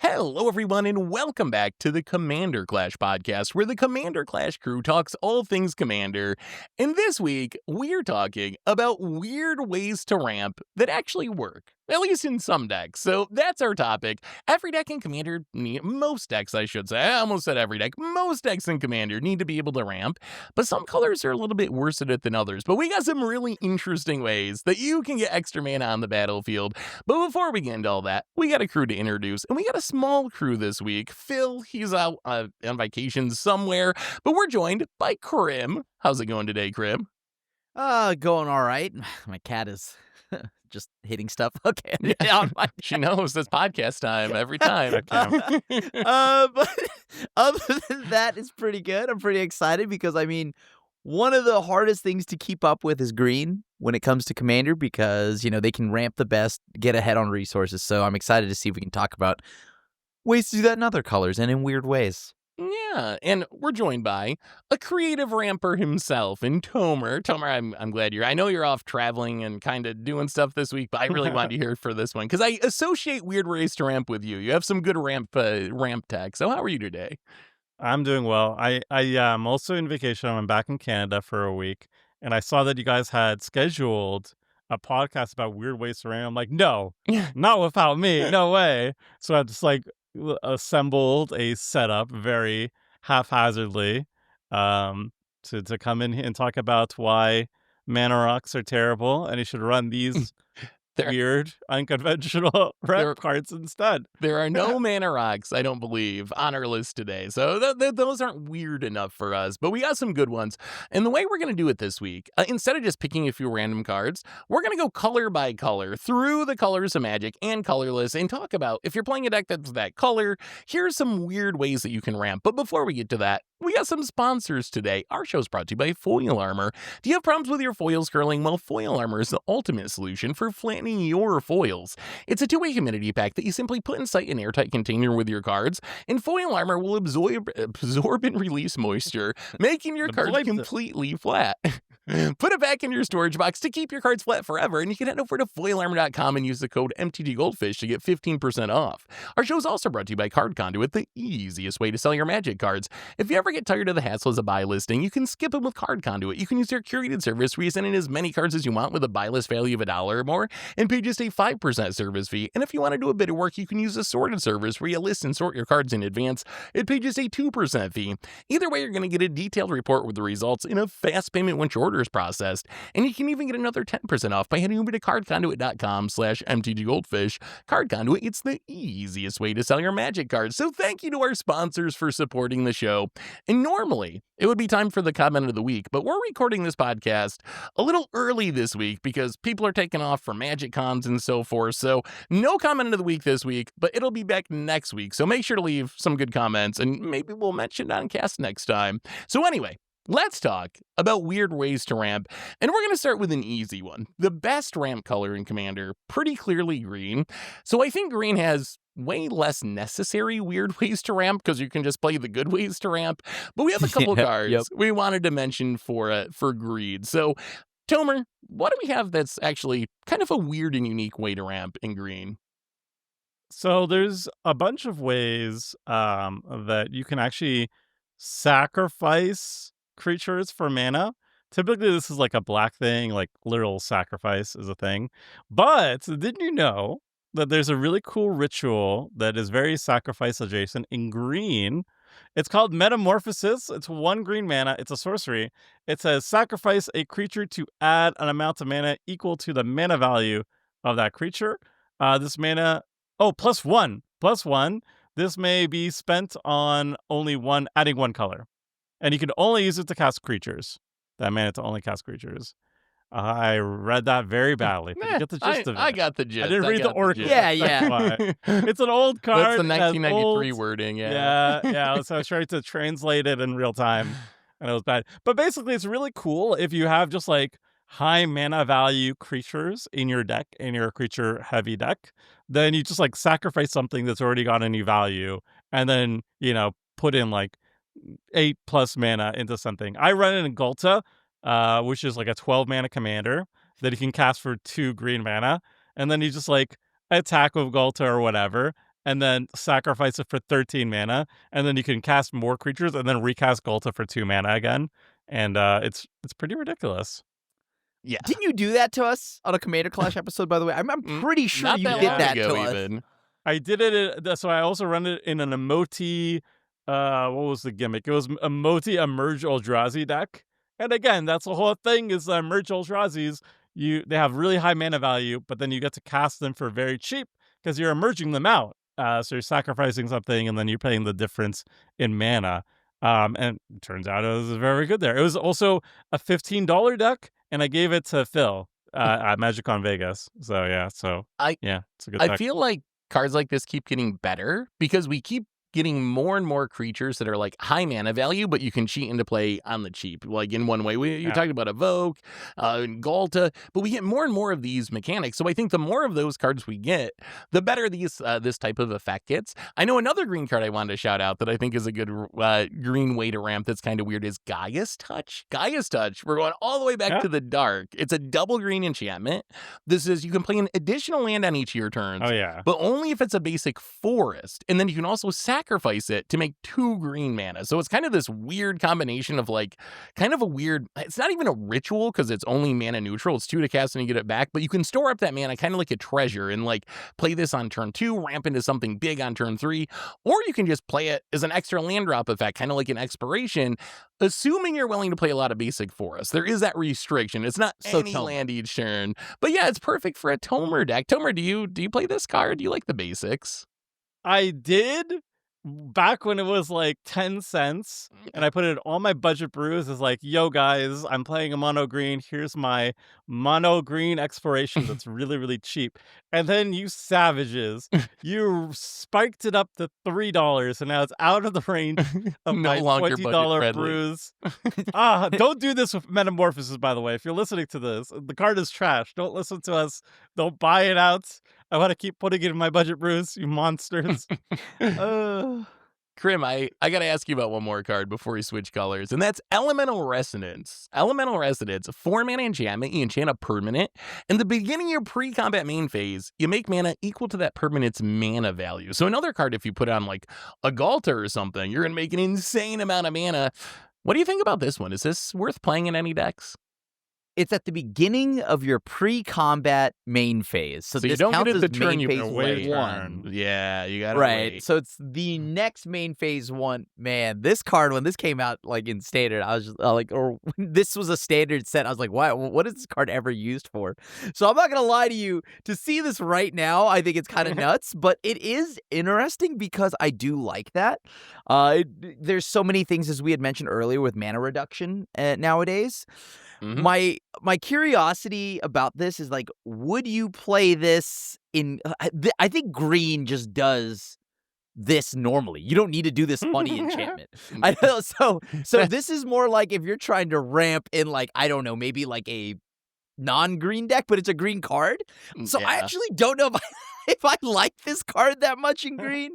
Hello, everyone, and welcome back to the Commander Clash podcast, where the Commander Clash crew talks all things Commander. And this week, we're talking about weird ways to ramp that actually work, at least in some decks. So that's our topic. Every deck in Commander, most decks, I should say, I almost said every deck, most decks in Commander need to be able to ramp, but some colors are a little bit worse at it than others. But we got some really interesting ways that you can get extra mana on the battlefield. But before we get into all that, we got a crew to introduce, and we got a small crew this week. Phil, he's out on vacation somewhere, but we're joined by Krim. How's it going today, Krim? Going all right. My cat is just hitting stuff. Okay. She knows it's podcast time every time. But other than that, it's pretty good. I'm pretty excited because, one of the hardest things to keep up with is green when it comes to Commander because, they can ramp the best, get ahead on resources. So I'm excited to see if we can talk about ways to do that in other colors and in weird ways. Yeah, and we're joined by a creative ramper himself in Tomer. Tomer, I'm glad I know you're off traveling and kind of doing stuff this week, but I really wanted to hear for this one because I associate weird ways to ramp with you. You have some good ramp tech. So how are you today? I'm doing well. I am also in vacation. I'm back in Canada for a week, and I saw that you guys had scheduled a podcast about weird ways to ramp. I'm like, no, not without me. No way. So I just assembled a setup very haphazardly to come in and talk about why mana rocks are terrible and you should run these weird, unconventional ramp cards instead. There are no mana rocks, I don't believe, on our list today. So those aren't weird enough for us, but we got some good ones. And the way we're going to do it this week, instead of just picking a few random cards, we're going to go color by color through the colors of Magic and Colorless and talk about, if you're playing a deck that's that color, here's some weird ways that you can ramp. But before we get to that, we got some sponsors today. Our show's brought to you by Foil Armor. Do you have problems with your foils curling? Well, Foil Armor is the ultimate solution for flattening your foils. It's a two-way humidity pack that you simply put inside an airtight container with your cards, and Foil Armor will absorb and release moisture, making your cards completely flat. Put it back in your storage box to keep your cards flat forever, and you can head over to foilarmor.com and use the code MTGGoldfish to get 15% off. Our show is also brought to you by Card Conduit, the easiest way to sell your Magic cards. If you ever get tired of the hassle as a buy listing, you can skip them with Card Conduit. You can use their curated service where you send in as many cards as you want with a buy list value of $1 or more and pay just a 5% service fee. And if you want to do a bit of work, you can use a sorted service where you list and sort your cards in advance and pay just a 2% fee. Either way, you're going to get a detailed report with the results in a fast payment once your order is processed. And you can even get another 10% off by heading over to cardconduit.com/MTGGoldfish. Card Conduit, it's the easiest way to sell your Magic cards. So thank you to our sponsors for supporting the show. And normally, it would be time for the comment of the week, but we're recording this podcast a little early this week because people are taking off for Magic Cons and so forth. So no comment of the week this week, but it'll be back next week. So make sure to leave some good comments and maybe we'll mention it on cast next time. So anyway, let's talk about weird ways to ramp, and we're going to start with an easy one. The best ramp color in Commander, pretty clearly green. So I think green has way less necessary weird ways to ramp because you can just play the good ways to ramp. But we have a couple cards we wanted to mention for greed. So Tomer, what do we have that's actually kind of a weird and unique way to ramp in green? So there's a bunch of ways that you can actually sacrifice creatures for mana. Typically, this is like a black thing, like literal sacrifice is a thing. But didn't you know that there's a really cool ritual that is very sacrifice adjacent in green? It's called Metamorphosis. It's 1 green mana. It's a sorcery. It says sacrifice a creature to add an amount of mana equal to the mana value of that creature. This mana, +1. This may be spent on adding 1 color. And you can only use it to cast creatures. That mana to only cast creatures. I read that very badly. But you get the gist of it. I got the gist. I didn't read the Oracle. Yeah. It's an old card. That's the 1993 wording, Yeah. So I tried to translate it in real time, and it was bad. But basically, it's really cool if you have just like high mana value creatures in your deck, in your creature heavy deck, then you just like sacrifice something that's already got any value, and then, put in like 8+ mana into something. I run it in Gulta, which is like a 12 mana commander that you can cast for 2 green mana, and then you just like attack with Gulta or whatever, and then sacrifice it for 13 mana, and then you can cast more creatures, and then recast Golta for 2 mana again. And it's pretty ridiculous. Yeah. Didn't you do that to us on a Commander Clash episode, by the way? I'm pretty sure Not you that did long that ago, to us. even. I did it. So I also run it in an Emoti. What was the gimmick? It was Emoti Emerge Eldrazi deck. And again, that's the whole thing is Emerge Eldrazi's. They have really high mana value, but then you get to cast them for very cheap because you're emerging them out. So you're sacrificing something, and then you're paying the difference in mana. And it turns out it was very good there. It was also a $15 deck, and I gave it to Phil at MagicCon Vegas. So yeah, it's a good deck. I feel like cards like this keep getting better because we keep getting more and more creatures that are like high mana value, but you can cheat into play on the cheap. Like in one way, you talked about Evoke, and Galta, but we get more and more of these mechanics. So I think the more of those cards we get, the better this type of effect gets. I know another green card I wanted to shout out that I think is a good green way to ramp that's kind of weird is Gaia's Touch. Gaia's Touch. We're going all the way back to the dark. It's a double green enchantment. This is you can play an additional land on each of your turns. Oh yeah, but only if it's a basic forest, and then you can also sacrifice it to make 2 green mana. So it's kind of this weird combination of like kind of a weird, it's not even a ritual because it's only mana neutral. It's 2 to cast and you get it back, but you can store up that mana kind of like a treasure and like play this on turn 2, ramp into something big on turn 3, or you can just play it as an extra land drop effect, kind of like an expiration, assuming you're willing to play a lot of basic forest. There is that restriction. It's not any land each turn, but yeah, it's perfect for a Tomer deck. Tomer, do you play this card? Do you like the basics? I did back when it was like 10 cents, and I put it on my budget brews as like, yo guys, I'm playing a mono green. Here's my mono green expiration that's really, really cheap. And then you savages, you spiked it up to $3, and now it's out of the range of my $20 brews. Don't do this with Metamorphosis, by the way. If you're listening to this, the card is trash. Don't listen to us. Don't buy it out. I want to keep putting it in my budget brews, you monsters. Krim, I got to ask you about one more card before we switch colors, and that's Elemental Resonance. Elemental Resonance, 4-mana enchantment. You enchant a permanent. In the beginning of your pre-combat main phase, you make mana equal to that permanent's mana value. So another card, if you put on like a Galta or something, you're going to make an insane amount of mana. What do you think about this one? Is this worth playing in any decks? It's at the beginning of your pre-combat main phase. So you this don't counts get it as the turn main you phase wait. 1. Yeah, you got to right. wait. So it's the next main phase 1. Man, this card, when this came out like in standard, I was just like, or this was a standard set. I was like, wow, what is this card ever used for? So I'm not going to lie to you. To see this right now, I think it's kind of nuts, but it is interesting because I do like that. There's so many things, as we had mentioned earlier, with mana reduction nowadays. My curiosity about this is like, would you play this in? I think green just does this normally. You don't need to do this funny enchantment. I know. So this is more like if you're trying to ramp in, like, I don't know, maybe like a non-green deck, but it's a green card. So I actually don't know if I like this card that much in green.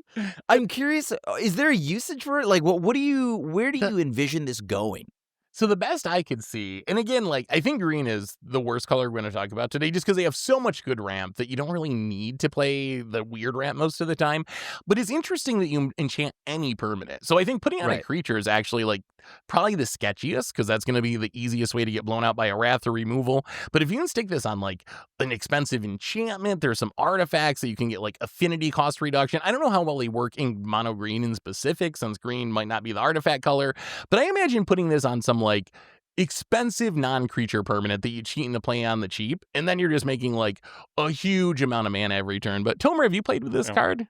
I'm curious. Is there a usage for it? Like, where do you envision this going? So the best I could see, and again, like, I think green is the worst color we're going to talk about today just because they have so much good ramp that you don't really need to play the weird ramp most of the time. But it's interesting that you enchant any permanent. So I think putting on a creature is actually like probably the sketchiest because that's going to be the easiest way to get blown out by a wrath or removal. But if you can stick this on like an expensive enchantment, there's some artifacts that you can get like affinity cost reduction. I don't know how well they work in mono green in specific since green might not be the artifact color, but I imagine putting this on some like expensive non-creature permanent that you cheat into play on the cheap, and then you're just making like a huge amount of mana every turn. But Tomer, have you played with this card?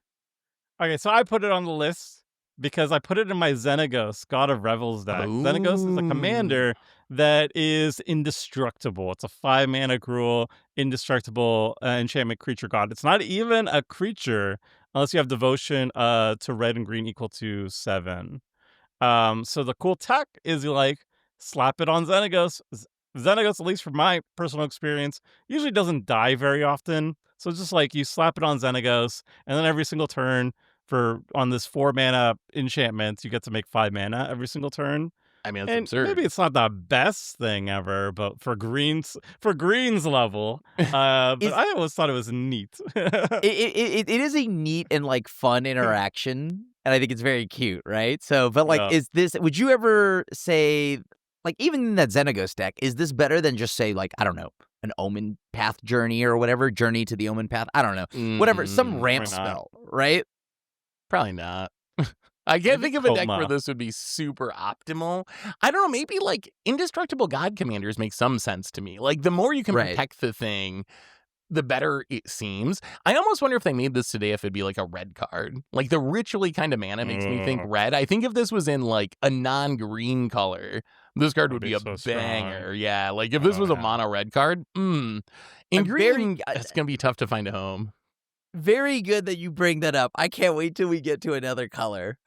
Okay, so I put it on the list because I put it in my Xenagos, God of Revels deck. Xenagos is a commander that is indestructible. It's a 5-mana Gruul, indestructible enchantment creature god. It's not even a creature unless you have devotion to red and green equal to 7. So the cool tech is you like slap it on Xenagos. Xenagos, at least from my personal experience, usually doesn't die very often. So it's just like you slap it on Xenagos, and then every single turn on this 4-mana enchantment, you get to make 5 mana every single turn. I mean, it's And absurd. maybe it's not the best thing ever, but for Green's level, but I always thought it was neat. It is a neat and like fun interaction, and I think it's very cute, right? So, but like, would you ever say, like, even in that Xenagos deck, is this better than just say, like, I don't know, an Omen Path Journey or whatever, Journey to the Omen Path? I don't know, whatever, some ramp spell, right? Probably not. I can't think of a deck where Coma. this would be super optimal. I don't know, maybe like Indestructible God Commanders make some sense to me. Like the more you can protect the thing, the better it seems. I almost wonder if they made this today, if it'd be like a red card. Like the ritually kind of mana makes me think red. I think if this was in like a non-green color, this card would be a banger. Strong. Yeah, like if this was a mono red card, in green, it's going to be tough to find a home. Very good that you bring that up. I can't wait till we get to another color.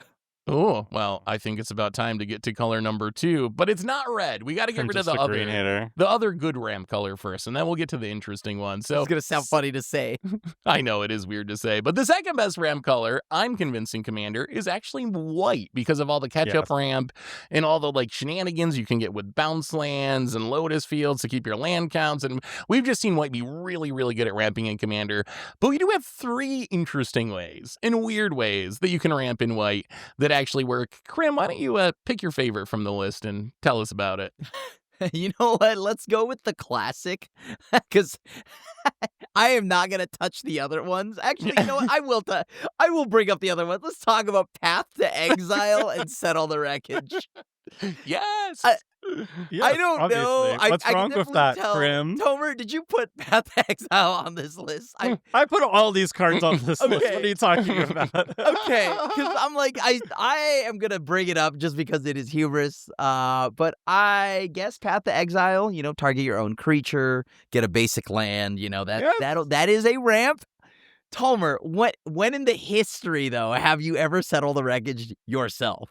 Oh, well, I think it's about time to get to color number 2, but it's not red. We got to get rid of the other good ramp color first, and then we'll get to the interesting one. So it's going to sound funny to say. I know it is weird to say, but the second best ramp color, I'm convincing Commander, is actually white because of all the catch-up ramp and all the like shenanigans you can get with bounce lands and Lotus Fields to keep your land counts. And we've just seen white be really, really good at ramping in Commander. But we do have 3 interesting ways and weird ways that you can ramp in white that actually work. Krim, why don't you pick your favorite from the list and tell us about it? You know what? Let's go with the classic, because I am not going to touch the other ones. Actually, you know what? I will bring up the other ones. Let's talk about Path to Exile and Settle the Wreckage. Yes. I don't know. What's wrong with that, Krim? Tomer, did you put Path to Exile on this list? I put all these cards on this list. What are you talking about? Okay, because I'm like, I am going to bring it up just because it is humorous. But I guess Path to Exile, you know, target your own creature, get a basic land, you know, that is a ramp. Tomer, when in the history, though, have you ever settled the wreckage yourself?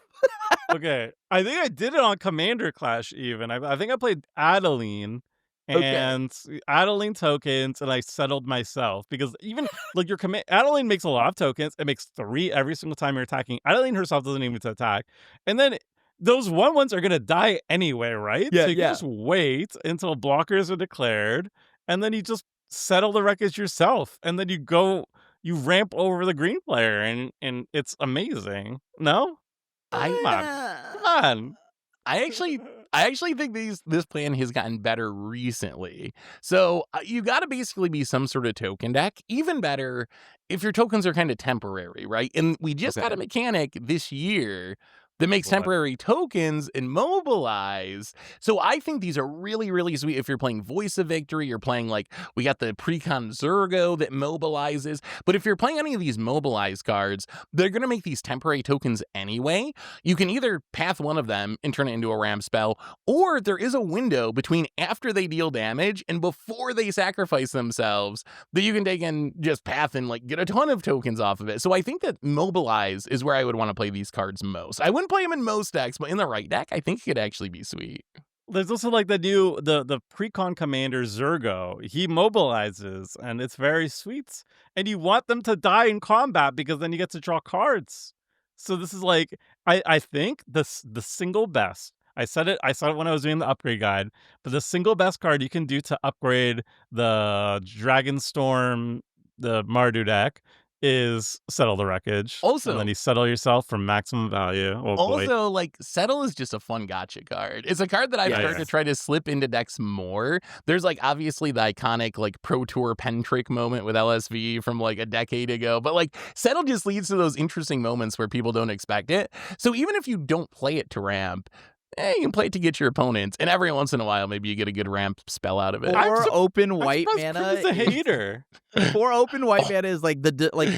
Okay, I think I did it on Commander Clash even. I think I played Adeline and Adeline tokens, and I settled myself because even like your Adeline makes a lot of tokens. It makes 3 every single time you're attacking. Adeline herself doesn't even attack, and then those 1/1s are gonna die anyway, right? Yeah, so you can just wait until blockers are declared, and then you just settle the wreckage yourself, and then you ramp over the green player, and it's amazing. No. Come on. I actually think this plan has gotten better recently. So you got to basically be some sort of token deck. Even better if your tokens are kind of temporary, right? And we just got a mechanic this year that makes temporary tokens immobilize. So I think these are really, really sweet. If you're playing Voice of Victory, you're playing like, we got the Precon Zergo that mobilizes. But if you're playing any of these mobilize cards, they're going to make these temporary tokens anyway. You can either path one of them and turn it into a ramp spell, or there is a window between after they deal damage and before they sacrifice themselves that you can take and just path and like get a ton of tokens off of it. So I think that mobilize is where I would want to play these cards most. I wouldn't play him in most decks, but in the right deck, I think he could actually be sweet. There's also like the Precon Commander Zergo. He mobilizes, and it's very sweet. And you want them to die in combat because then you get to draw cards. So this is like, I think the single best. I said it when I was doing the upgrade guide, but the single best card you can do to upgrade the Dragonstorm, the Mardu deck, is Settle the Wreckage. Also, and then you settle yourself for maximum value. Like Settle is just a fun gotcha card. It's a card that I've started to try to slip into decks more. There's like obviously the iconic like Pro Tour pen trick moment with LSV from like a decade ago, but like Settle just leads to those interesting moments where people don't expect it. So even if you don't play it to ramp, you can play it to get your opponents, and every once in a while, maybe you get a good ramp spell out of it. Or open white mana. Is a hater. Or open white mana is like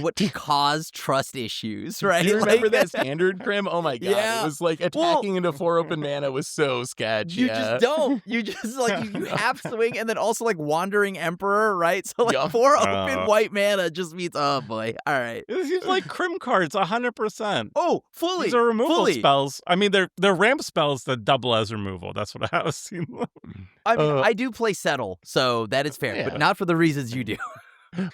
what cause trust issues, right? Do you remember that standard, Krim? Oh my god, it was like attacking into 4 open mana was so sketchy. You just don't. You just like you half swing, and then also like Wandering Emperor, right? So like 4 open white mana just means oh boy. All right, it seems like Krim cards 100%. Oh, fully. These are removal spells. I mean, they're ramp spells that double as removal. That's what I was seeing. I mean, I do play Settle, so that is fair, but not for the reasons you do.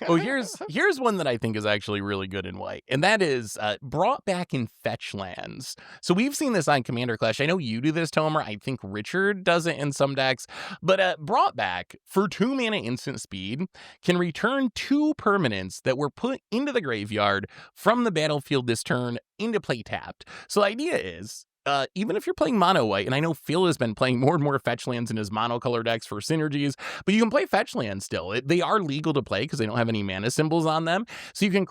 Oh, here's one that I think is actually really good in white, and that is brought back in fetch lands. So we've seen this on Commander Clash. I know you do this, Tomer. I think Richard does it in some decks. But brought back for 2 mana instant speed can return 2 permanents that were put into the graveyard from the battlefield this turn into play tapped. So the idea is, even if you're playing mono white, and I know Phil has been playing more and more fetch lands in his monocolor decks for synergies, but you can play fetch lands still. They are legal to play because they don't have any mana symbols on them. So you can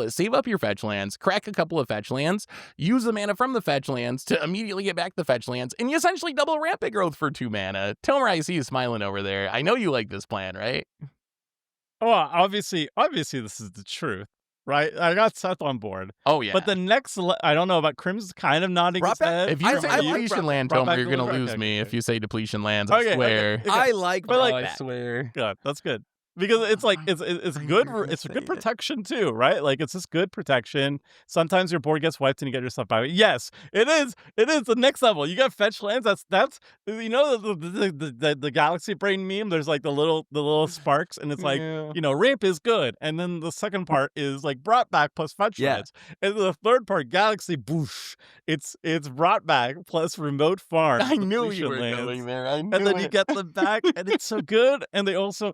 save up your fetch lands, crack a couple of fetch lands, use the mana from the fetch lands to immediately get back the fetch lands, and you essentially double rampant growth for 2 mana. Tomer, I see you smiling over there. I know you like this plan, right? Oh, obviously, this is the truth, right? I got Seth on board. Oh, yeah. But the next, I don't know about Crim's kind of nodding his head. If you say I depletion land, Tomer, you're going to lose me if you say depletion lands. I swear. Okay. I like But, like, I swear. Good. That's good. Because it's like it's good. It's a good protection too, right? Like it's just good protection. Sometimes your board gets wiped and you get yourself back. Yes, it is. It is the next level. You got fetch lands. That's you know the Galaxy Brain meme. There's like the little sparks, and it's like ramp is good, and then the second part is like brought back plus fetch lands, and the third part Galaxy Boosh. It's brought back plus remote farm. I knew you were going there. I knew and then you get them back, and it's so good. And they also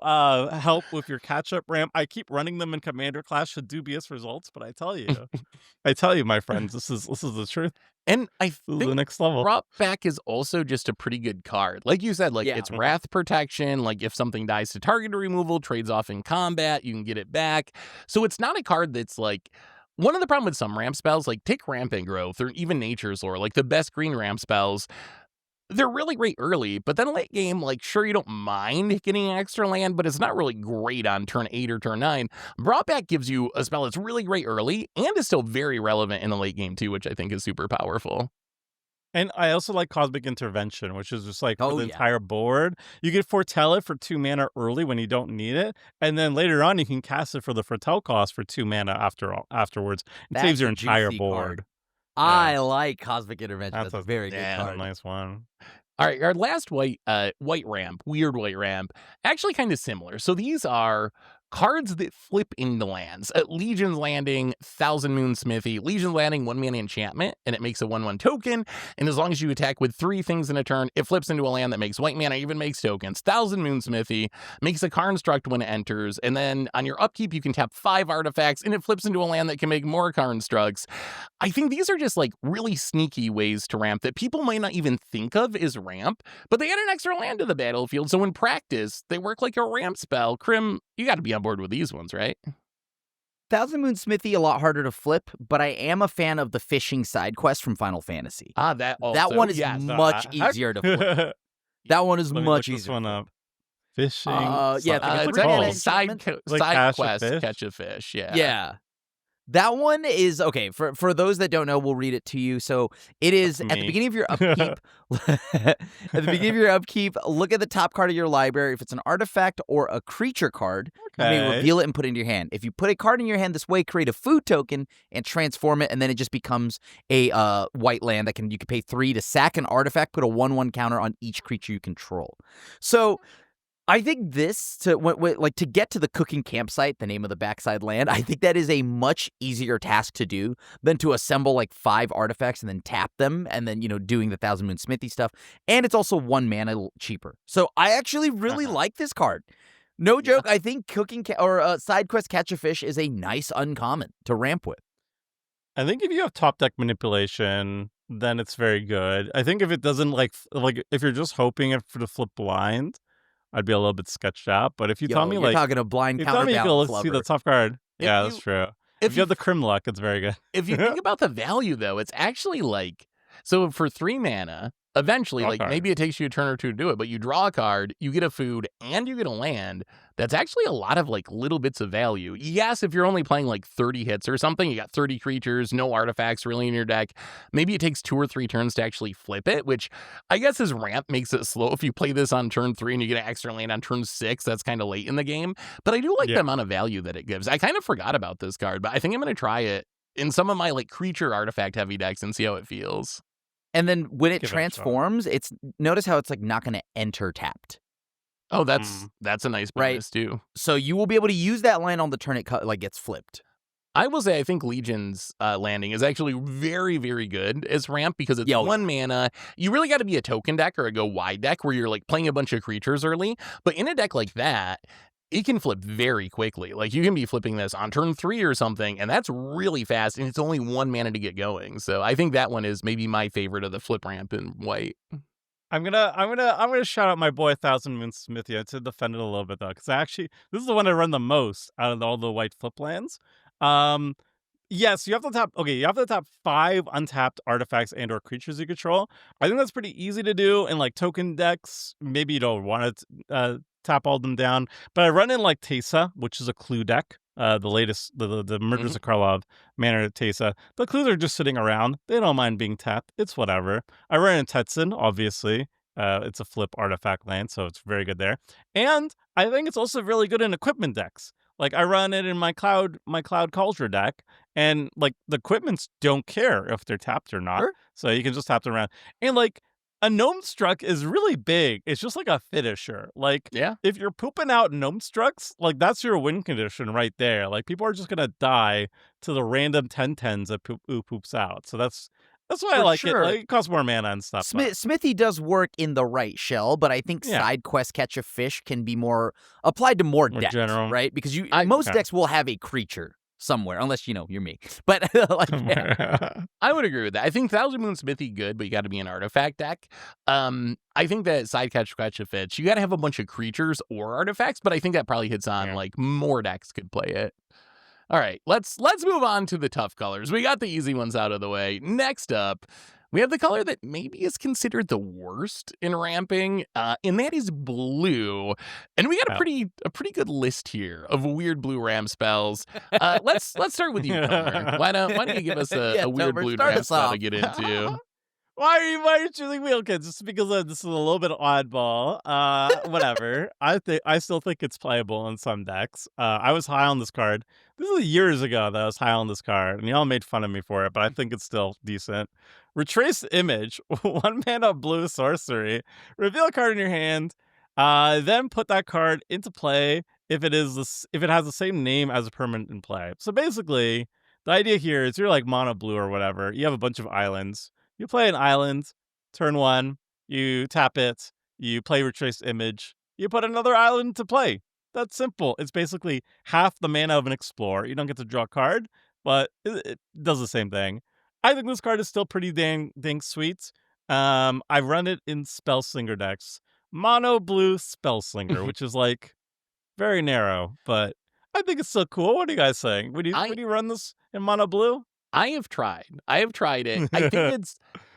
help with your catch-up ramp. I keep running them in Commander Clash with dubious results, but I tell you, my friends, this is the truth. And I think the next level. Brought Back is also just a pretty good card. Like you said, it's wrath protection. Like if something dies to target removal, trades off in combat, you can get it back. So it's not a card that's like. One of the problems with some ramp spells, like take Rampant Growth or even Nature's Lore, like the best green ramp spells, they're really great early, but then late game, like, sure, you don't mind getting extra land, but it's not really great on turn 8 or turn 9. Brought Back gives you a spell that's really great early and is still very relevant in the late game, too, which I think is super powerful. And I also like Cosmic Intervention, which is just like for the entire board. You can foretell it for 2 mana early when you don't need it, and then later on you can cast it for the foretell cost for 2 mana afterwards. It saves your entire board. I like Cosmic Intervention. That's a very good card. That's a nice one. All right, our last white ramp, weird white ramp, actually kind of similar. So these are cards that flip into lands. Legion's Landing, Thousand Moon Smithy. Legion's Landing, 1 mana enchantment, and it makes a 1/1 token. And as long as you attack with 3 things in a turn, it flips into a land that makes white mana, even makes tokens. Thousand Moon Smithy makes a Construct when it enters. And then on your upkeep, you can tap 5 artifacts, and it flips into a land that can make more Constructs. I think these are just like really sneaky ways to ramp that people might not even think of as ramp, but they add an extra land to the battlefield. So in practice, they work like a ramp spell. Crim, you got to be on board with these ones, right? Thousand Moon Smithy, a lot harder to flip, but I am a fan of the fishing side quest from Final Fantasy. That one is much easier to flip. That one is much easier. One up. Fishing. It's actually side quest, catch a fish. Yeah. That one is, okay, for those that don't know, we'll read it to you. So it is at the beginning of your upkeep. At the beginning of your upkeep, look at the top card of your library. If it's an artifact or a creature card, you may reveal it and put it into your hand. If you put a card in your hand this way, create a food token and transform it, and then it just becomes a white land that you can pay 3 to sack an artifact, put a 1/1 counter on each creature you control. So I think this, to get to the cooking campsite, the name of the backside land, I think that is a much easier task to do than to assemble like 5 artifacts and then tap them and then, doing the Thousand Moon Smithy stuff. And it's also 1 mana cheaper. So I actually really like this card. No joke, I think cooking side quest catch a fish is a nice uncommon to ramp with. I think if you have top deck manipulation, then it's very good. I think if it doesn't like if you're just hoping for the flip blind, I'd be a little bit sketched out. But if you tell me you're talking a blind counterbalance, let's see the top card. Yeah, that's true. If you have the Crim luck, it's very good. If you think about the value, though, it's actually like, so for 3 mana, eventually, maybe it takes you a turn or 2 to do it, but you draw a card, you get a food, and you get a land. That's actually a lot of little bits of value. Yes, if you're only playing 30 hits or something, you got 30 creatures, no artifacts really in your deck. Maybe it takes 2 or 3 turns to actually flip it, which I guess as ramp makes it slow. If you play this on turn 3 and you get an extra land on turn 6, that's kind of late in the game. But I do like the amount of value that it gives. I kind of forgot about this card, but I think I'm going to try it in some of my creature artifact heavy decks and see how it feels. And then when it transforms, notice how it's not going to enter tapped. Oh, that's a nice Right. bonus too. So you will be able to use that land on the turn it gets flipped. I will say I think Legion's landing is actually very, very good as ramp because it's 1 mana. You really got to be a token deck or a go wide deck where you're like playing a bunch of creatures early. But in a deck like that, it can flip very quickly. Like you can be flipping this on turn 3 or something, and that's really fast. And it's only 1 mana to get going. So I think that one is maybe my favorite of the flip ramp in white. I'm gonna shout out my boy Thousand Moon Smithy to defend it a little bit though, because actually this is the one I run the most out of all the white flip lands. Yes, you have to tap. Okay, you have to tap 5 untapped artifacts and/or creatures you control. I think that's pretty easy to do in like token decks. Maybe you don't want to tap all them down, but I run in like Teysa, which is a clue deck. The latest, the Murders of Karlov mana Teysa. The clues are just sitting around. They don't mind being tapped. It's whatever. I run in Tetsun, obviously. It's a flip artifact land, so it's very good there. And I think it's also really good in equipment decks. Like I run it in my cloud culture deck, and like the equipments don't care if they're tapped or not. Sure. So you can just tap them around. And like a gnome struck is really big. It's just like a finisher. Like if you're pooping out gnome strucks, like that's your win condition right there. Like people are just gonna die to the random 10/10s that poops out. So that's why I like it. Like, it costs more mana and stuff. Smithy does work in the right shell, but I think side quest catch a fish can be more applied to more decks, general. Right? Because most decks will have a creature somewhere, unless you're me. But like, I would agree with that. I think Thousand Moon Smithy good, but you got to be an artifact deck. I think that side catch a fish, you got to have a bunch of creatures or artifacts, but I think that probably hits on like more decks could play it. All right, let's move on to the tough colors. We got the easy ones out of the way. Next up, we have the color that maybe is considered the worst in ramping, and that is blue. And we got a pretty good list here of weird blue ramp spells. Let's start with you, Tomer. Why don't you give us a weird blue ramp spell to get into? Why are you choosing me? Okay, just because this is a little bit oddball. Whatever. I still think it's playable in some decks. I was high on this card. This is years ago that I was high on this card, and y'all made fun of me for it, but I think it's still decent. Retraced Image, 1 mana blue sorcery. Reveal a card in your hand, then put that card into play if it has the same name as a permanent in play. So basically, the idea here is you're like mono blue or whatever. You have a bunch of islands. You play an island, turn 1, you tap it, you play Retraced Image, you put another island to play. That's simple. It's basically half the mana of an Explorer. You don't get to draw a card, but it does the same thing. I think this card is still pretty dang sweet. I run it in Spellslinger decks. Mono blue Spellslinger, which is like very narrow, but I think it's still cool. What are you guys saying? Would you run this in mono blue? I have tried it. I think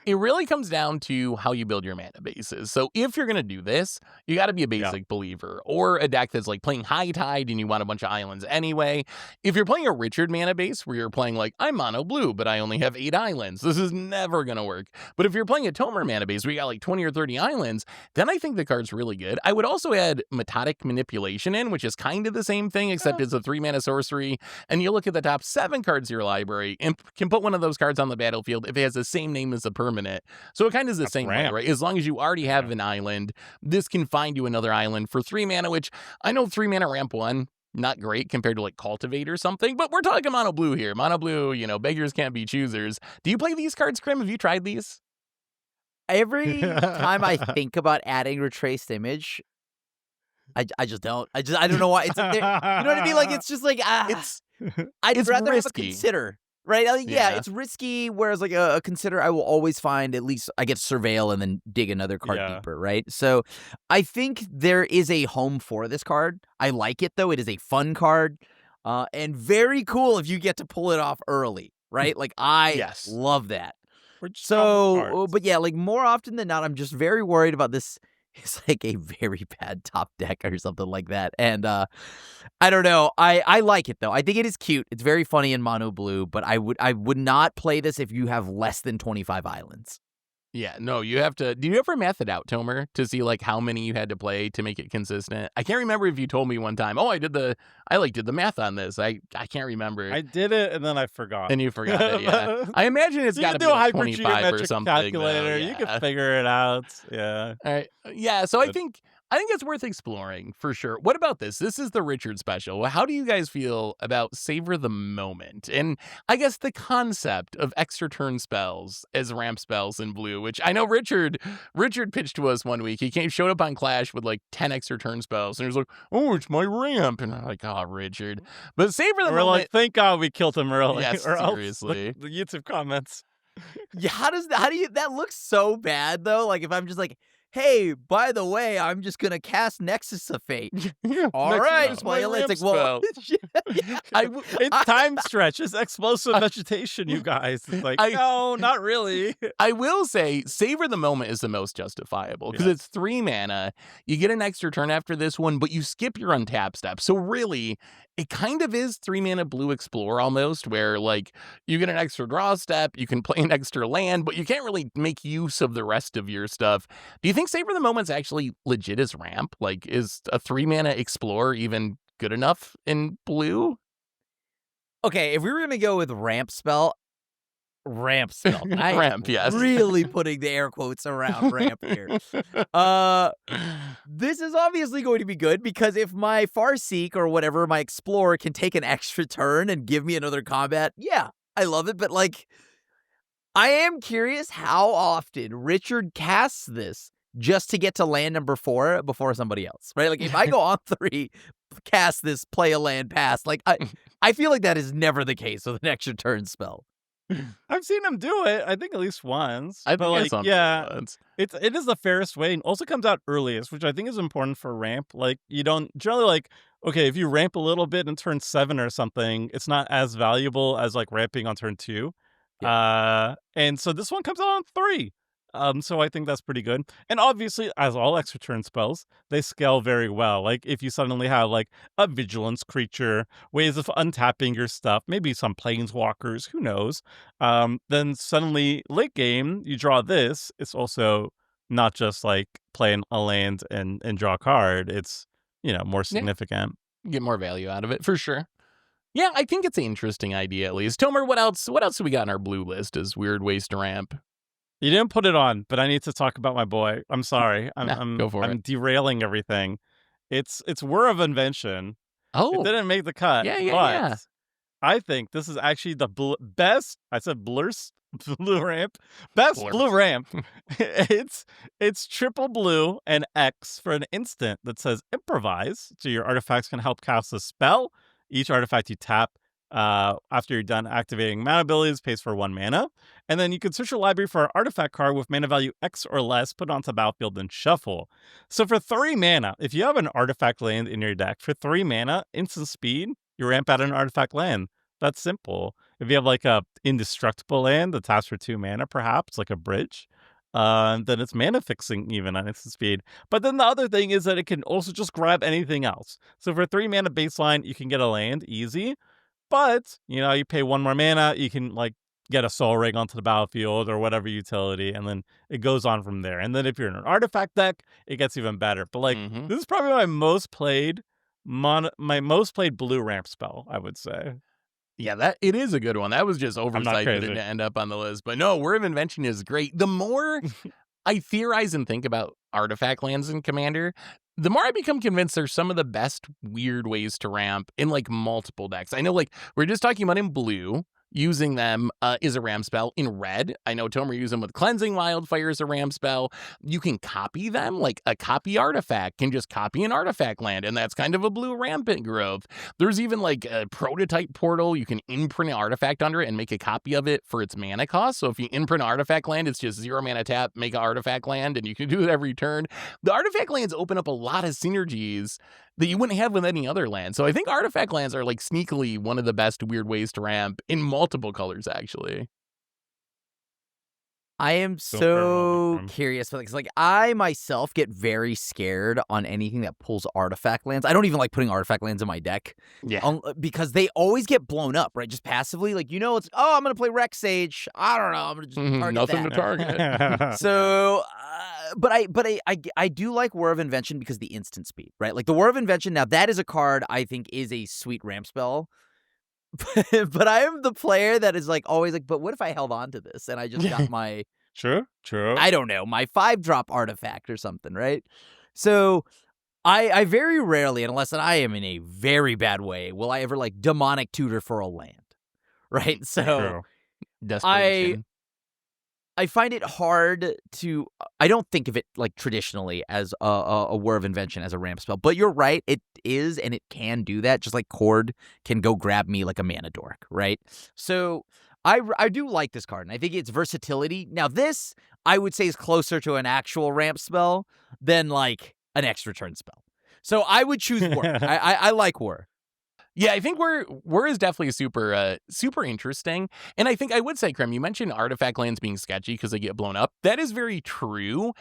it really comes down to how you build your mana bases. So if you're going to do this, you got to be a basic believer or a deck that's like playing High Tide and you want a bunch of islands anyway. If you're playing a Richard mana base where you're playing like, I'm mono blue, but I only have 8 islands, this is never going to work. But if you're playing a Tomer mana base where you got like 20 or 30 islands, then I think the card's really good. I would also add Mitotic Manipulation in, which is kind of the same thing, except it's a 3 mana sorcery. And you look at the top 7 cards of your library and can put one of those cards on the battlefield if it has the same name as a permanent. So it kind of is the same way, right? As long as you already have an island, this can find you another island for 3 mana, which I know 3 mana ramp 1, not great compared to like Cultivate or something, but we're talking mono blue here. Mono blue, beggars can't be choosers. Do you play these cards, Krim? Have you tried these? Every time I think about adding Retraced Image, I just don't. I don't know why. You know what I mean? Like, it's just like, I'd rather have a Consider. Right? It's risky, whereas like a Consider, I will always find at least I get Surveil and then dig another card deeper, right? So I think there is a home for this card. I like it, though. It is a fun card and very cool if you get to pull it off early, right? Like, I love that. So, but yeah, like more often than not, I'm just very worried about this. It's like a very bad top deck or something like that. And I don't know. I like it, though. I think it is cute. It's very funny in mono blue, but I would not play this if you have less than 25 islands. Yeah, no, you have to. Do you ever math it out, Tomer, to see like how many you had to play to make it consistent? I can't remember if you told me one time. Oh, I did the math on this. I can't remember. I did it and then I forgot. And you forgot it. Yeah, I imagine it's got to be like 25 or something. Calculator. You can figure it out. Yeah. All right. Yeah. So I think I think it's worth exploring for sure. What about this? This is the Richard special. How do you guys feel about Savor the Moment? And I guess the concept of extra turn spells as ramp spells in blue, which I know Richard pitched to us one week. He showed up on Clash with like 10 extra turn spells, and he was like, "Oh, it's my ramp," and I'm like, "Oh, Richard." But Savor the We're Moment. like, thank God we killed him early. Yes, or else seriously. the YouTube comments. Yeah, how do you that looks so bad though? Like if I'm just like, hey, by the way, I'm just gonna cast Nexus of Fate. All Next right, is well, my it's like, ramp well, It's time stretch. It's explosive vegetation, you guys. It's like, no, not really. I will say, Savor the Moment is the most justifiable because it's 3 mana. You get an extra turn after this one, but you skip your untap step. So really, it kind of is 3 mana blue explore almost, where like you get an extra draw step, you can play an extra land, but you can't really make use of the rest of your stuff. Do you think Savor the Moment's actually legit as ramp? Like, is a 3 mana explore even good enough in blue? okay, if we were gonna go with ramp spell. I Ramp, yes. really putting the air quotes around ramp here. This is obviously going to be good because if my Farseek or whatever, my Explorer can take an extra turn and give me another combat, yeah, I love it. But like, I am curious how often Richard casts this just to get to land number 4 before somebody else, right? Like if I go on 3, cast this, play a land, pass, like I feel like that is never the case with an extra turn spell. I've seen him do it. I think at least once. I but think I like, saw him yeah, once. it is the fairest way, and also comes out earliest, which I think is important for ramp. Like you don't generally like. Okay, if you ramp a little bit in turn 7 or something, it's not as valuable as like ramping on turn 2. And so this one comes out on 3. So I think that's pretty good. And obviously, as all extra turn spells, they scale very well. Like if you suddenly have like a vigilance creature, ways of untapping your stuff, maybe some planeswalkers, who knows? Then suddenly late game, you draw this. It's also not just like playing a land and draw a card. It's, more significant. Get more value out of it, for sure. Yeah, I think it's an interesting idea, at least. Tomer, what else do we got in our blue list as weird ways to ramp? You didn't put it on, but I need to talk about my boy. I'm sorry. I'm go for it. derailing everything. It's Whir of Invention. Oh, It didn't make the cut. yeah. I think this is actually the best. I said blue ramp. Best Blur. blue ramp. it's triple blue and X for an instant that says improvise. So your artifacts can help cast a spell. Each artifact you tap after you're done activating mana abilities pays for 1 mana. And then you can search your library for an artifact card with mana value X or less, put it onto the battlefield, and shuffle. So for 3 mana, if you have an artifact land in your deck, for 3 mana, instant speed, you ramp out an artifact land. That's simple. If you have like a indestructible land that taps for 2 mana, perhaps, like a bridge, then it's mana fixing even on instant speed. But then the other thing is that it can also just grab anything else. So for 3 mana baseline, you can get a land easy. But, you pay 1 more mana, you can like get a Soul Ring onto the battlefield or whatever utility, and then it goes on from there. And then if you're in an artifact deck, it gets even better. But like, this is probably my most played blue ramp spell, I would say. Yeah, it is a good one. That was just oversight that it didn't end up on the list. But no, Whir of Invention is great. The more I theorize and think about artifact lands in Commander, the more I become convinced there's some of the best weird ways to ramp in like multiple decks. I know like we're just talking about in blue. Using them is a ramp spell. In red, I know Tomer use them with Cleansing Wildfire as a ramp spell. You can copy them, like a copy artifact can just copy an artifact land, and that's kind of a blue rampant growth. There's even like a prototype portal. You can imprint an artifact under it and make a copy of it for its mana cost. So if you imprint an artifact land, it's just 0 mana tap, make an artifact land, and you can do it every turn. The artifact lands open up a lot of synergies that you wouldn't have with any other land. So I think artifact lands are like sneakily one of the best weird ways to ramp in multiple colors, actually. I am so curious because like I myself get very scared on anything that pulls artifact lands. I don't even like putting artifact lands in my deck. Yeah. Because they always get blown up, right? Just passively. Like, it's, I'm going to play Rex Sage. I don't know. I'm going to just target Nothing that. to target. So, but I do like Whir of Invention because the instant speed, right? Like the Whir of Invention, now that is a card I think is a sweet ramp spell. But I am the player that is like always like, but what if I held on to this and I just got my True. I don't know, my 5-drop artifact or something, right? So I very rarely, unless I am in a very bad way, will I ever like demonic tutor for a land. Right? So True. Desperation. I find it hard to. I don't think of it like traditionally as a Whir of Invention as a ramp spell, but you're right. It is, and it can do that. Just like Cord can go grab me like a mana dork, right? So I do like this card, and I think its versatility. Now this I would say is closer to an actual ramp spell than like an extra turn spell. So I would choose Whir. I like Whir. Yeah, I think we're is definitely super interesting. And I think I would say, Krim, you mentioned artifact lands being sketchy because they get blown up. That is very true.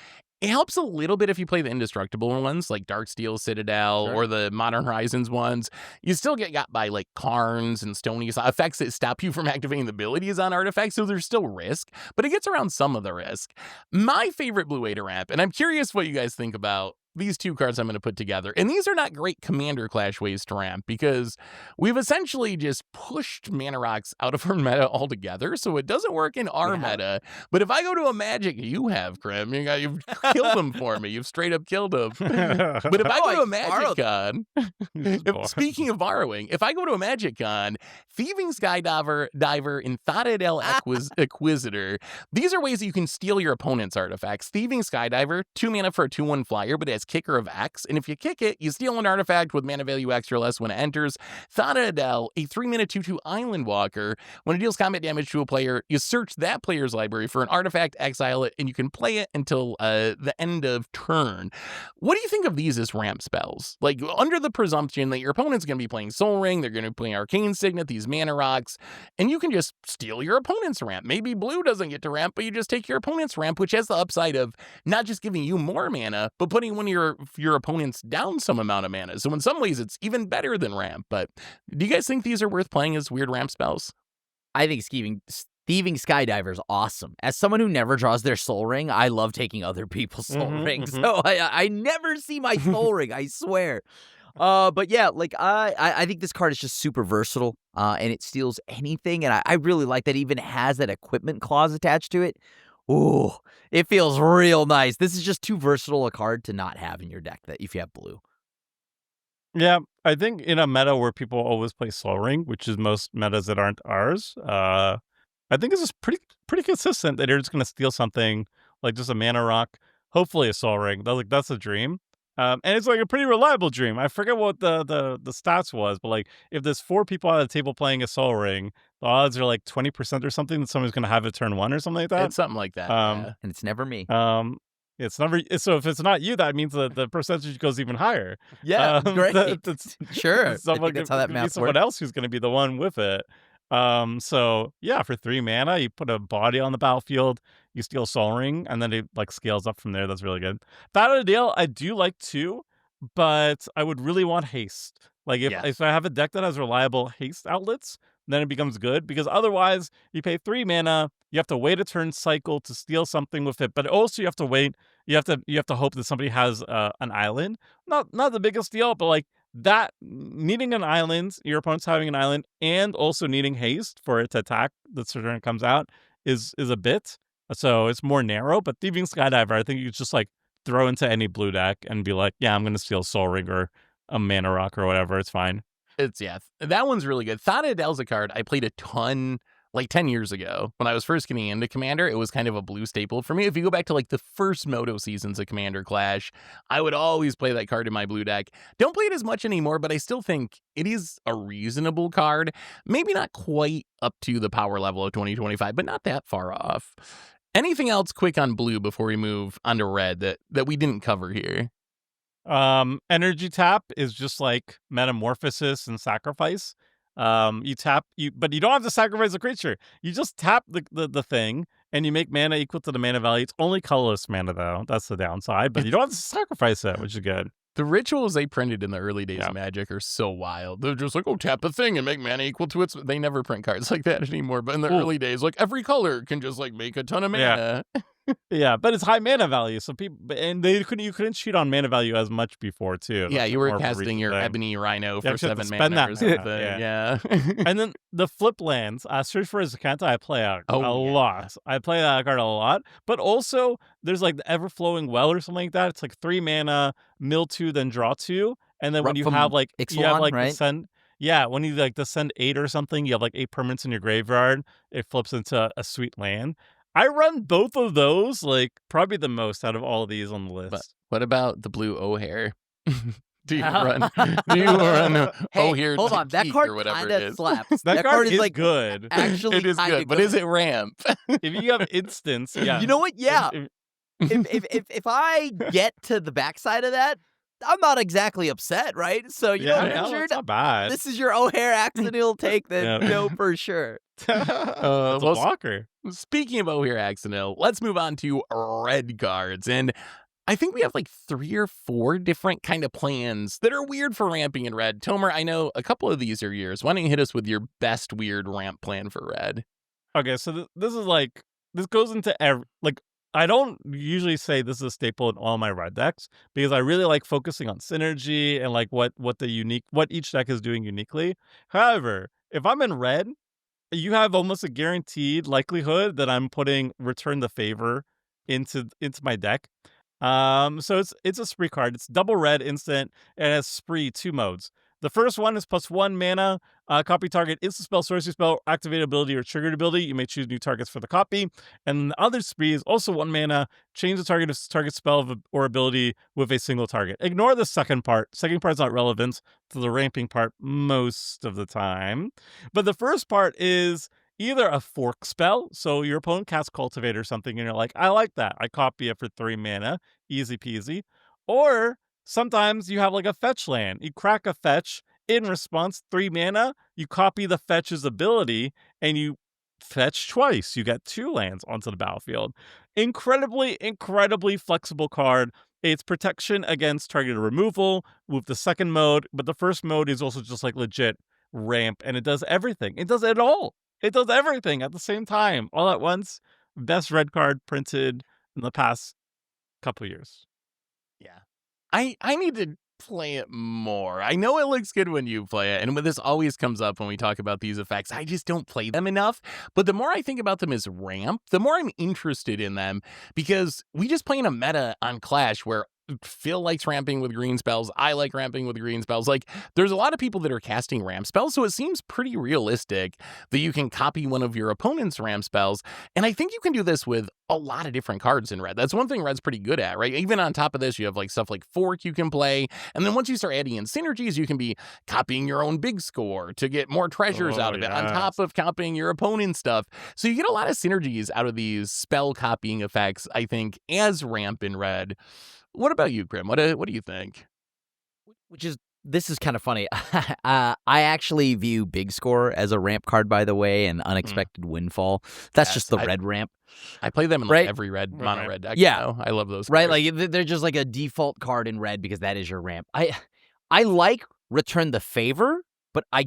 It helps a little bit if you play the indestructible ones like Darksteel Citadel Sure. or the Modern Horizons ones. You still get got by like Karns and Stony effects that stop you from activating the abilities on artifacts, so there's still risk, but it gets around some of the risk. My favorite blue way to ramp, and I'm curious what you guys think about these two cards I'm going to put together. And these are not great Commander Clash ways to ramp because we've essentially just pushed mana rocks out of our meta altogether, so it doesn't work in our meta. But if I go to a Magic, you have, Krim, you've killed them for me. You've straight up killed them. But if I go to a Magic Con, speaking of borrowing, if I go to a Magic Con, Thieving Skydiver and Thada Adel Acquisitor, these are ways that you can steal your opponent's artifacts. Thieving Skydiver, 2 mana for a 2/1 flyer, but it has kicker of X, and if you kick it, you steal an artifact with mana value X or less when it enters. Thada Adel, a 3 mana 2/2 Island Walker. When it deals combat damage to a player, you search that player's library for an artifact, exile it, and you can play it until the end of turn. What do you think of these as ramp spells? Like, under the presumption that your opponent's going to be playing Soul Ring, they're going to be playing Arcane Signet, these mana rocks, and you can just steal your opponent's ramp. Maybe blue doesn't get to ramp, but you just take your opponent's ramp, which has the upside of not just giving you more mana, but putting one of your opponents down some amount of mana. So in some ways, it's even better than ramp. But do you guys think these are worth playing as weird ramp spells? I think Thieving Skydiver is awesome. As someone who never draws their Soul Ring, I love taking other people's Soul Rings. So I never see my Soul Ring, I swear. But yeah, like I think this card is just super versatile, and it steals anything, and I really like that it even has that equipment clause attached to it. Ooh, it feels real nice. This is just too versatile a card to not have in your deck that if you have blue. Yeah, I think in a meta where people always play Soul Ring, which is most metas that aren't ours, I think this is pretty consistent that you're just going to steal something like just a mana rock, hopefully a Soul Ring. That's a dream. And it's like a pretty reliable dream. I forget what the stats was, but like if there's 4 people at the table playing a Soul Ring, the odds are like 20% or something that someone's going to have it turn 1 or something like that. It's something like that. And it's never me. It's never. So if it's not you, that means the percentage goes even higher. Yeah, great. Sure. Someone, that's how that math works. Someone else who's going to be the one with it. So yeah, for 3 mana, you put a body on the battlefield, you steal Soul Ring, and then it like scales up from there. That's really good. Thada Adel, I do like too, but I would really want haste. Like if I have a deck that has reliable haste outlets, then it becomes good, because otherwise you pay 3 mana, you have to wait a turn cycle to steal something with it, but also you have to wait. You have to hope that somebody has an island. Not the biggest deal, but like that needing an island, your opponent's having an island, and also needing haste for it to attack the turn it comes out is a bit. So it's more narrow. But Thieving Skydiver, I think you could just like throw into any blue deck and be like, yeah, I'm going to steal Soul Ring or a mana rock or whatever. It's fine. That one's really good. Thada Adel's a card I played a ton like 10 years ago when I was first getting into Commander. It was kind of a blue staple for me. If you go back to like the first Moto seasons of Commander Clash, I would always play that card in my blue deck. Don't play it as much anymore, but I still think it is a reasonable card. Maybe not quite up to the power level of 2025, but not that far off. Anything else quick on blue before we move on to red that we didn't cover here? Energy tap is just like Metamorphosis and Sacrifice. You tap, but you don't have to sacrifice a creature. You just tap the thing, and you make mana equal to the mana value. It's only colorless mana, though. That's the downside, but you don't have to sacrifice it, which is good. The rituals they printed in the early days of Magic are so wild. They're just like, oh, tap a thing and make mana equal to its... They never print cards like that anymore, but in the early days, like, every color can just, like, make a ton of mana. Yeah, but it's high mana value, so people and you couldn't cheat on mana value as much before too. Yeah, That's you were more of a casting recent your thing. Ebony Rhino You for actually have to 7 spend mana or that mana, something. yeah. Yeah. And then the flip lands, Search for a Zacantha, I play a Oh, yeah. lot. I play that card a lot. But also, there's like the Everflowing Well or something like that. It's like 3 mana, mill 2, then draw 2. And then when you From have like Ixalan, right? descend, yeah, when you like descend 8 or something, you have like 8 permanents in your graveyard. It flips into a sweet land. I run both of those like probably the most out of all of these on the list. But what about the blue O'Hare? Do you run O'Hare hold on, that Teak card or whatever kind it of is? slaps. That card is like good. actually It is kinda good, but is it ramp? If you have instance, yeah. You know what? Yeah. If- if I get to the backside of that, I'm not exactly upset, right? So you know, yeah, Richard, it's not bad. this is your O'Hare accidental take. Then Yeah. no, for sure. It's a well, blocker. Speaking of O'Hare Accidental, let's move on to red cards. And I think we have like 3 or 4 different kind of plans that are weird for ramping in red. Tomer, I know a couple of these are yours. Why don't you hit us with your best weird ramp plan for red? Okay, so this is like this goes into I don't usually say this is a staple in all my red decks because I really like focusing on synergy and like what each deck is doing uniquely. However, if I'm in red, you have almost a guaranteed likelihood that I'm putting Return the Favor into my deck. So it's a spree card. It's double red instant and it has spree 2 modes. The first one is +1 mana. Copy target instant spell, sorcery spell, activated ability, or triggered ability. You may choose new targets for the copy. And the other spree is also 1 mana. Change the target spell or ability with a single target. Ignore the second part. Second part's not relevant to the ramping part most of the time. But the first part is either a fork spell, so your opponent casts Cultivate or something, and you're like, I like that. I copy it for 3 mana. Easy peasy. Or sometimes you have like a fetch land. You crack a fetch. In response, 3 mana, you copy the fetch's ability, and you fetch twice. You get 2 lands onto the battlefield. Incredibly, incredibly flexible card. It's protection against targeted removal with the second mode, but the first mode is also just like legit ramp, and it does everything. It does it all. It does everything at the same time, all at once. Best red card printed in the past couple years. Yeah. I need to play it more. I know it looks good when you play it, and when this always comes up when we talk about these effects, I just don't play them enough. But the more I think about them as ramp, the more I'm interested in them, because we just play in a meta on Clash where Phil likes ramping with green spells. I like ramping with green spells. Like, there's a lot of people that are casting ramp spells, so it seems pretty realistic that you can copy one of your opponent's ramp spells. And I think you can do this with a lot of different cards in red. That's one thing red's pretty good at, right? Even on top of this, you have like stuff like Fork you can play. And then once you start adding in synergies, you can be copying your own big score to get more treasures out of it, on top of copying your opponent's stuff. So you get a lot of synergies out of these spell copying effects, I think, as ramp in red. What about you, Grim? What do you think? This is kind of funny. I actually view Big Score as a ramp card, by the way, and Unexpected Windfall. That's just the red ramp. I play them in like every red mono red deck. Yeah, now. I love those. Right, cards. like they're just like a default card in red because that is your ramp. I like Return the Favor, but I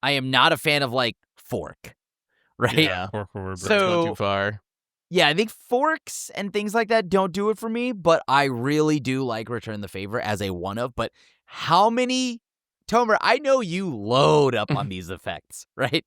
am not a fan of like Fork. Right? Yeah. So go too far. Yeah, I think forks and things like that don't do it for me, but I really do like Return the Favor as a one-of. But how many... Tomer, I know you load up on these effects, right?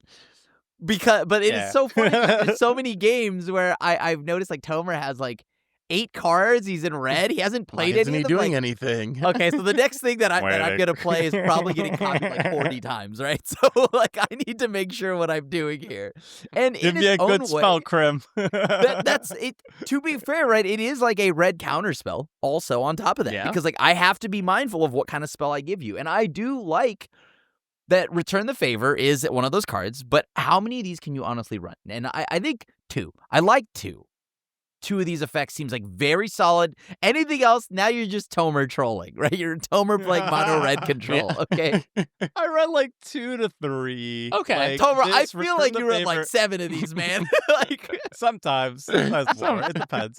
But it is so funny. There's so many games where I've noticed like Tomer has like 8 cards. He's in red. He hasn't played any. Isn't he doing anything? Okay, so the next thing that I'm gonna play is probably getting copied like 40 times, right? So like I need to make sure what I'm doing here. And give me a good spell, Krim. That's it. To be fair, right? It is like a red counter spell also on top of that because like I have to be mindful of what kind of spell I give you, and I do like that Return the Favor is one of those cards. But how many of these can you honestly run? And I think 2. I like 2. 2 of these effects seems like very solid. Anything else, now you're just Tomer trolling, right? You're Tomer playing mono red control, okay? I read like 2 to 3. Okay. Like, Tomer, I feel like you read like 7 of these, man. Like sometimes more. It depends.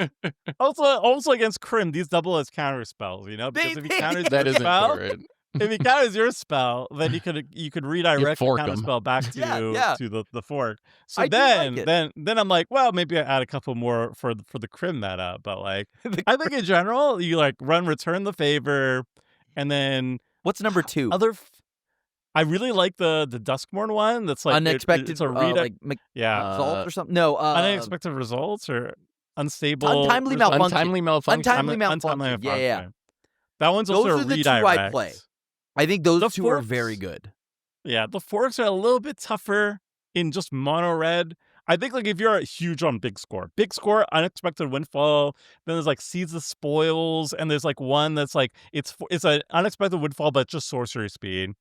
Also against Krim, these double as counter spells, you know? Because if he counters that isn't spell, important. if he counters your spell, then you could redirect the fork counter 'em. spell back to Yeah. to the fork. So I do like it. then I'm like, well, maybe I add a couple more for the crim meta. But like, I think in general, you like run Return the Favor, and then What's number 2? I really like the Duskmorn one. That's like Unexpected, it's a read. Yeah, result or something? No, unexpected results or unstable untimely malfunction. Untimely malfunction. Untimely malfunction. Yeah. That one's Those also are a the two redirect. I play. I think those The two are forks- very good. Yeah, the forks are a little bit tougher in just mono red. I think like if you're huge on big score, unexpected windfall, then there's like Seeds of Spoils, and there's like one that's like it's an unexpected windfall but just sorcery speed.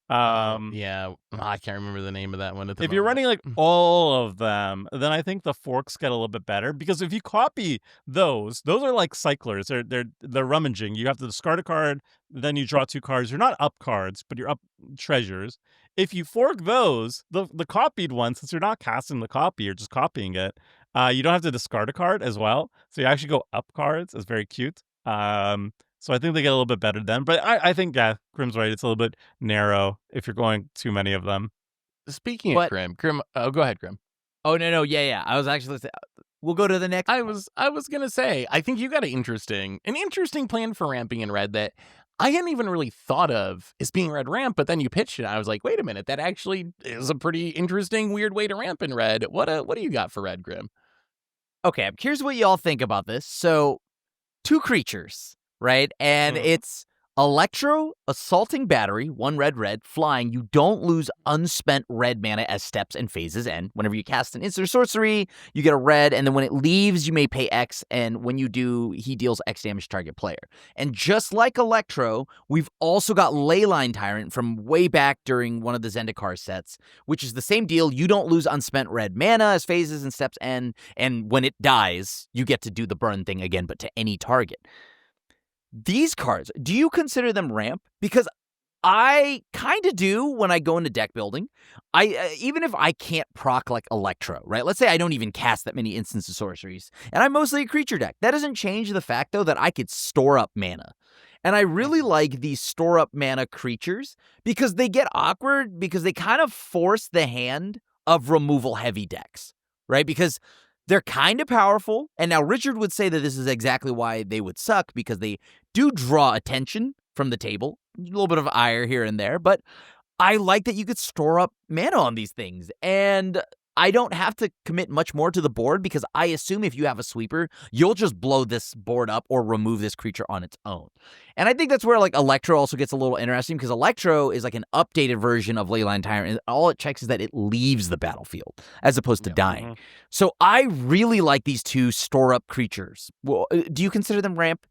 Yeah, I can't remember the name of that one. If you're running like all of them, then I think the forks get a little bit better, because if you copy those are like cyclers. They're rummaging. You have to discard a card, then you draw 2 cards. You're not up cards, but you're up treasures. If you fork those, the copied ones, since you're not casting the copy, you're just copying it. You don't have to discard a card as well, so you actually go up cards. It's very cute. So I think they get a little bit better then. But I think, yeah, Grim's right. It's a little bit narrow if you're going too many of them. Speaking of Grim, oh, go ahead, Grim. Oh, no. Yeah. I was actually we'll go to the next. I was gonna say, I think you got an interesting plan for ramping in red that I hadn't even really thought of as being red ramp, but then you pitched it. I was like, wait a minute, that actually is a pretty interesting, weird way to ramp in red. What do you got for red, Grim? Okay, here's what y'all think about this. So, 2 creatures, right? And it's Electro, Assaulting Battery, 1 red, flying. You don't lose unspent red mana as steps and phases end. Whenever you cast an instant or sorcery, you get a red, and then when it leaves, you may pay X, and when you do, he deals X damage to target player. And just like Electro, we've also got Leyline Tyrant from way back during one of the Zendikar sets, which is the same deal. You don't lose unspent red mana as phases and steps end, and when it dies, you get to do the burn thing again, but to any target. These cards, do you consider them ramp? Because I kind of do when I go into deck building. Even if I can't proc like Electro, right? Let's say I don't even cast that many instants of sorceries, and I'm mostly a creature deck. That doesn't change the fact, though, that I could store up mana. And I really like these store up mana creatures because they get awkward because they kind of force the hand of removal heavy decks, right? Because they're kind of powerful, and now Richard would say that this is exactly why they would suck, because they do draw attention from the table, a little bit of ire here and there, but I like that you could store up mana on these things, and I don't have to commit much more to the board because I assume if you have a sweeper, you'll just blow this board up or remove this creature on its own. And I think that's where like Electro also gets a little interesting, because Electro is like an updated version of Leyline Tyrant, and all it checks is that it leaves the battlefield as opposed to dying. So I really like these 2 store up creatures. Well, do you consider them ramp?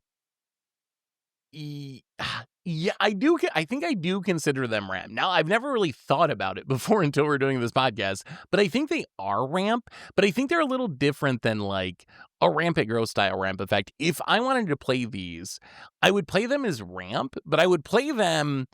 Yeah, I do. I think I do consider them ramp. Now, I've never really thought about it before until we're doing this podcast, but I think they are ramp, but I think they're a little different than like a Rampant Growth style ramp effect. If I wanted to play these, I would play them as ramp, but I would play them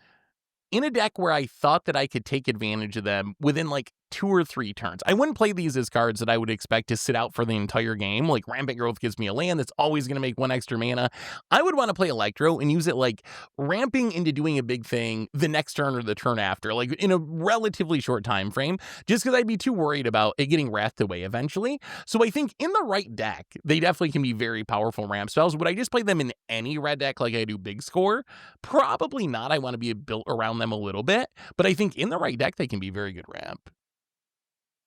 in a deck where I thought that I could take advantage of them within like 2 or 3 turns. I wouldn't play these as cards that I would expect to sit out for the entire game. Like Rampant Growth gives me a land that's always going to make 1 extra mana. I would want to play Electro and use it like ramping into doing a big thing the next turn or the turn after, like in a relatively short time frame, just because I'd be too worried about it getting wrathed away eventually. So I think in the right deck, they definitely can be very powerful ramp spells. Would I just play them in any red deck like I do Big Score? Probably not. I want to be built around them a little bit, but I think in the right deck, they can be very good ramp.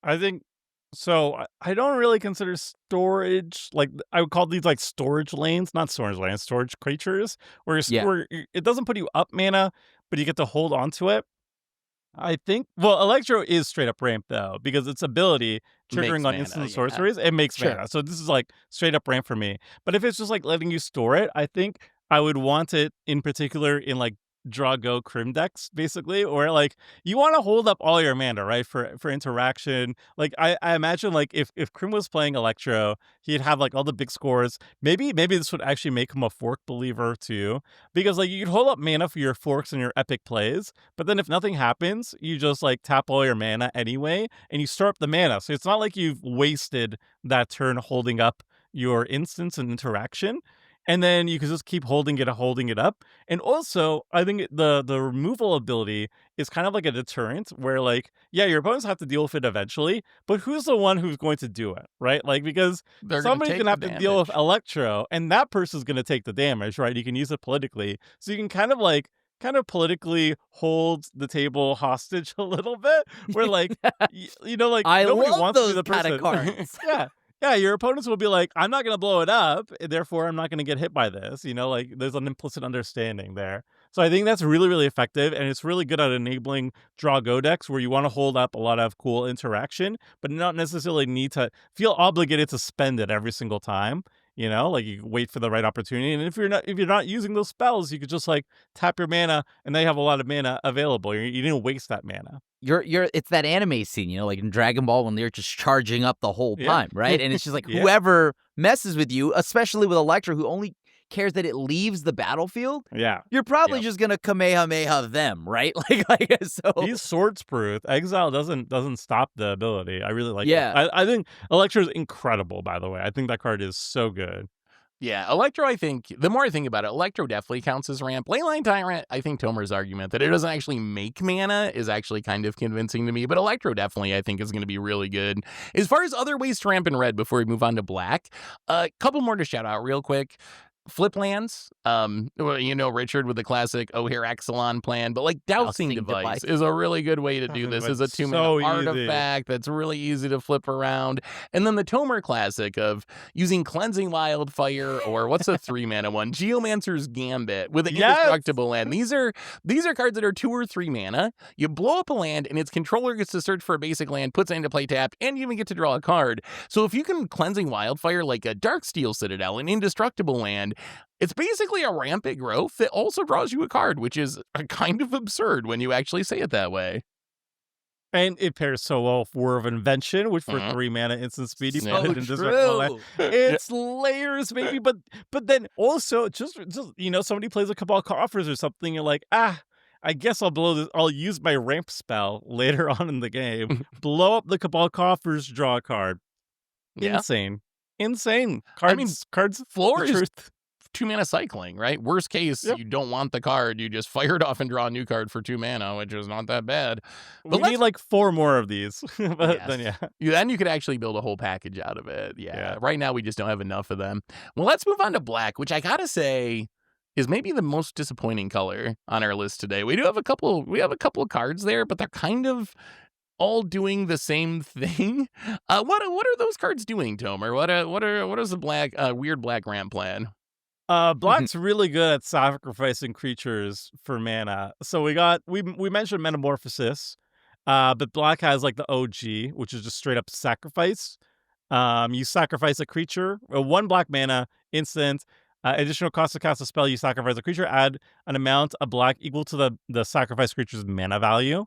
I think so. I don't really consider storage, like I would call these like storage lanes, not storage lanes, storage creatures, where it doesn't put you up mana, but you get to hold on to it. I think, well, Electro is straight up ramp though, because its ability triggering on instant sorceries, it makes mana. So this is like straight up ramp for me. But if it's just like letting you store it, I think I would want it in particular in like draw go crim decks, basically, or like you want to hold up all your mana, right, for interaction. Like I imagine like if Crim was playing Electro, he'd have like all the big scores. Maybe this would actually make him a fork believer too, because like you could hold up mana for your forks and your epic plays, but then if nothing happens, you just like tap all your mana anyway, and you store up the mana. So it's not like you've wasted that turn holding up your instance and interaction. and then you can just keep holding it up. And also, I think the removal ability is kind of like a deterrent where, like, yeah, your opponents have to deal with it eventually, but who's the one who's going to do it, right? Like, because They're gonna somebody's take going to the have to deal with damage. Electro, and that person's going to take the damage, right? You can use it politically. So you can kind of politically hold the table hostage a little bit, where, like, like, I nobody love wants to be those the kind person. of cards. Yeah. Yeah, your opponents will be like, I'm not going to blow it up, therefore I'm not going to get hit by this. Like, there's an implicit understanding there. So I think that's really, really effective, and it's really good at enabling draw-go decks where you want to hold up a lot of cool interaction, but not necessarily need to feel obligated to spend it every single time. Like, you wait for the right opportunity, and if you're not using those spells, you could just, like, tap your mana, and they have a lot of mana available. You didn't waste that mana. It's that anime scene, like in Dragon Ball when they're just charging up the whole Yeah. time, right? And it's just like Yeah. whoever messes with you, especially with Electro, who only cares that it leaves the battlefield, Yeah. you're probably Yep. just gonna Kamehameha them, right? So He's swords proof. Exile doesn't stop the ability. I really like Yeah. it. I think Electro is incredible, by the way. I think that card is so good. Yeah, Electro, I think, the more I think about it, Electro definitely counts as ramp. Leyline Tyrant, I think Tomer's argument that it doesn't actually make mana is actually kind of convincing to me, but Electro definitely, I think, is going to be really good. As far as other ways to ramp in red before we move on to black, a couple more to shout out real quick. Flip lands, Richard with the classic O'Hare Exelon plan, but like Dousing Device is a really good way to do this as a 2-mana So artifact that's really easy to flip around. And then the Tomer classic of using Cleansing Wildfire, or what's a 3-mana one? Geomancer's Gambit with an indestructible land. These are cards that are 2 or 3 mana. You blow up a land, and its controller gets to search for a basic land, puts it into play tapped, and you even get to draw a card. So if you can Cleansing Wildfire like a Darksteel Citadel, an indestructible land, it's basically a rampant growth that also draws you a card, which is kind of absurd when you actually say it that way. And it pairs so well with Whir of Invention, which for 3 mana instant speed, you So put it in destructible land. true. It's layers, baby. But then also just somebody plays a Cabal Coffers or something, you're like, I guess I'll blow this. I'll use my ramp spell later on in the game. Blow up the Cabal Coffers, draw a card. Yeah. Insane. Cards. Floor the is truth. 2-mana cycling, right? Worst case, Yep. you don't want the card. You just fire it off and draw a new card for 2 mana, which is not that bad. We need like 4 more of these. But Yes. then, yeah. Then you could actually build a whole package out of it. Yeah. Right now, we just don't have enough of them. Well, let's move on to black, which I gotta say is maybe the most disappointing color on our list today. We have a couple of cards there, but they're kind of all doing the same thing. What are those cards doing, Tomer? What is the black weird black ramp plan? Black's really good at sacrificing creatures for mana. So we mentioned Metamorphosis, but black has like the OG, which is just straight up sacrifice. You sacrifice a creature, 1 black mana, instant. Additional cost to cast a spell, you sacrifice a creature, add an amount of black equal to the sacrifice creature's mana value.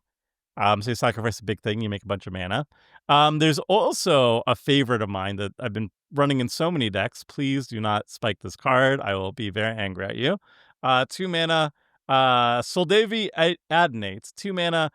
So you sacrifice a big thing, you make a bunch of mana. There's also a favorite of mine that I've been running in so many decks. Please do not spike this card. I will be very angry at you. 2 mana, Soldavi Adnates. 2 mana,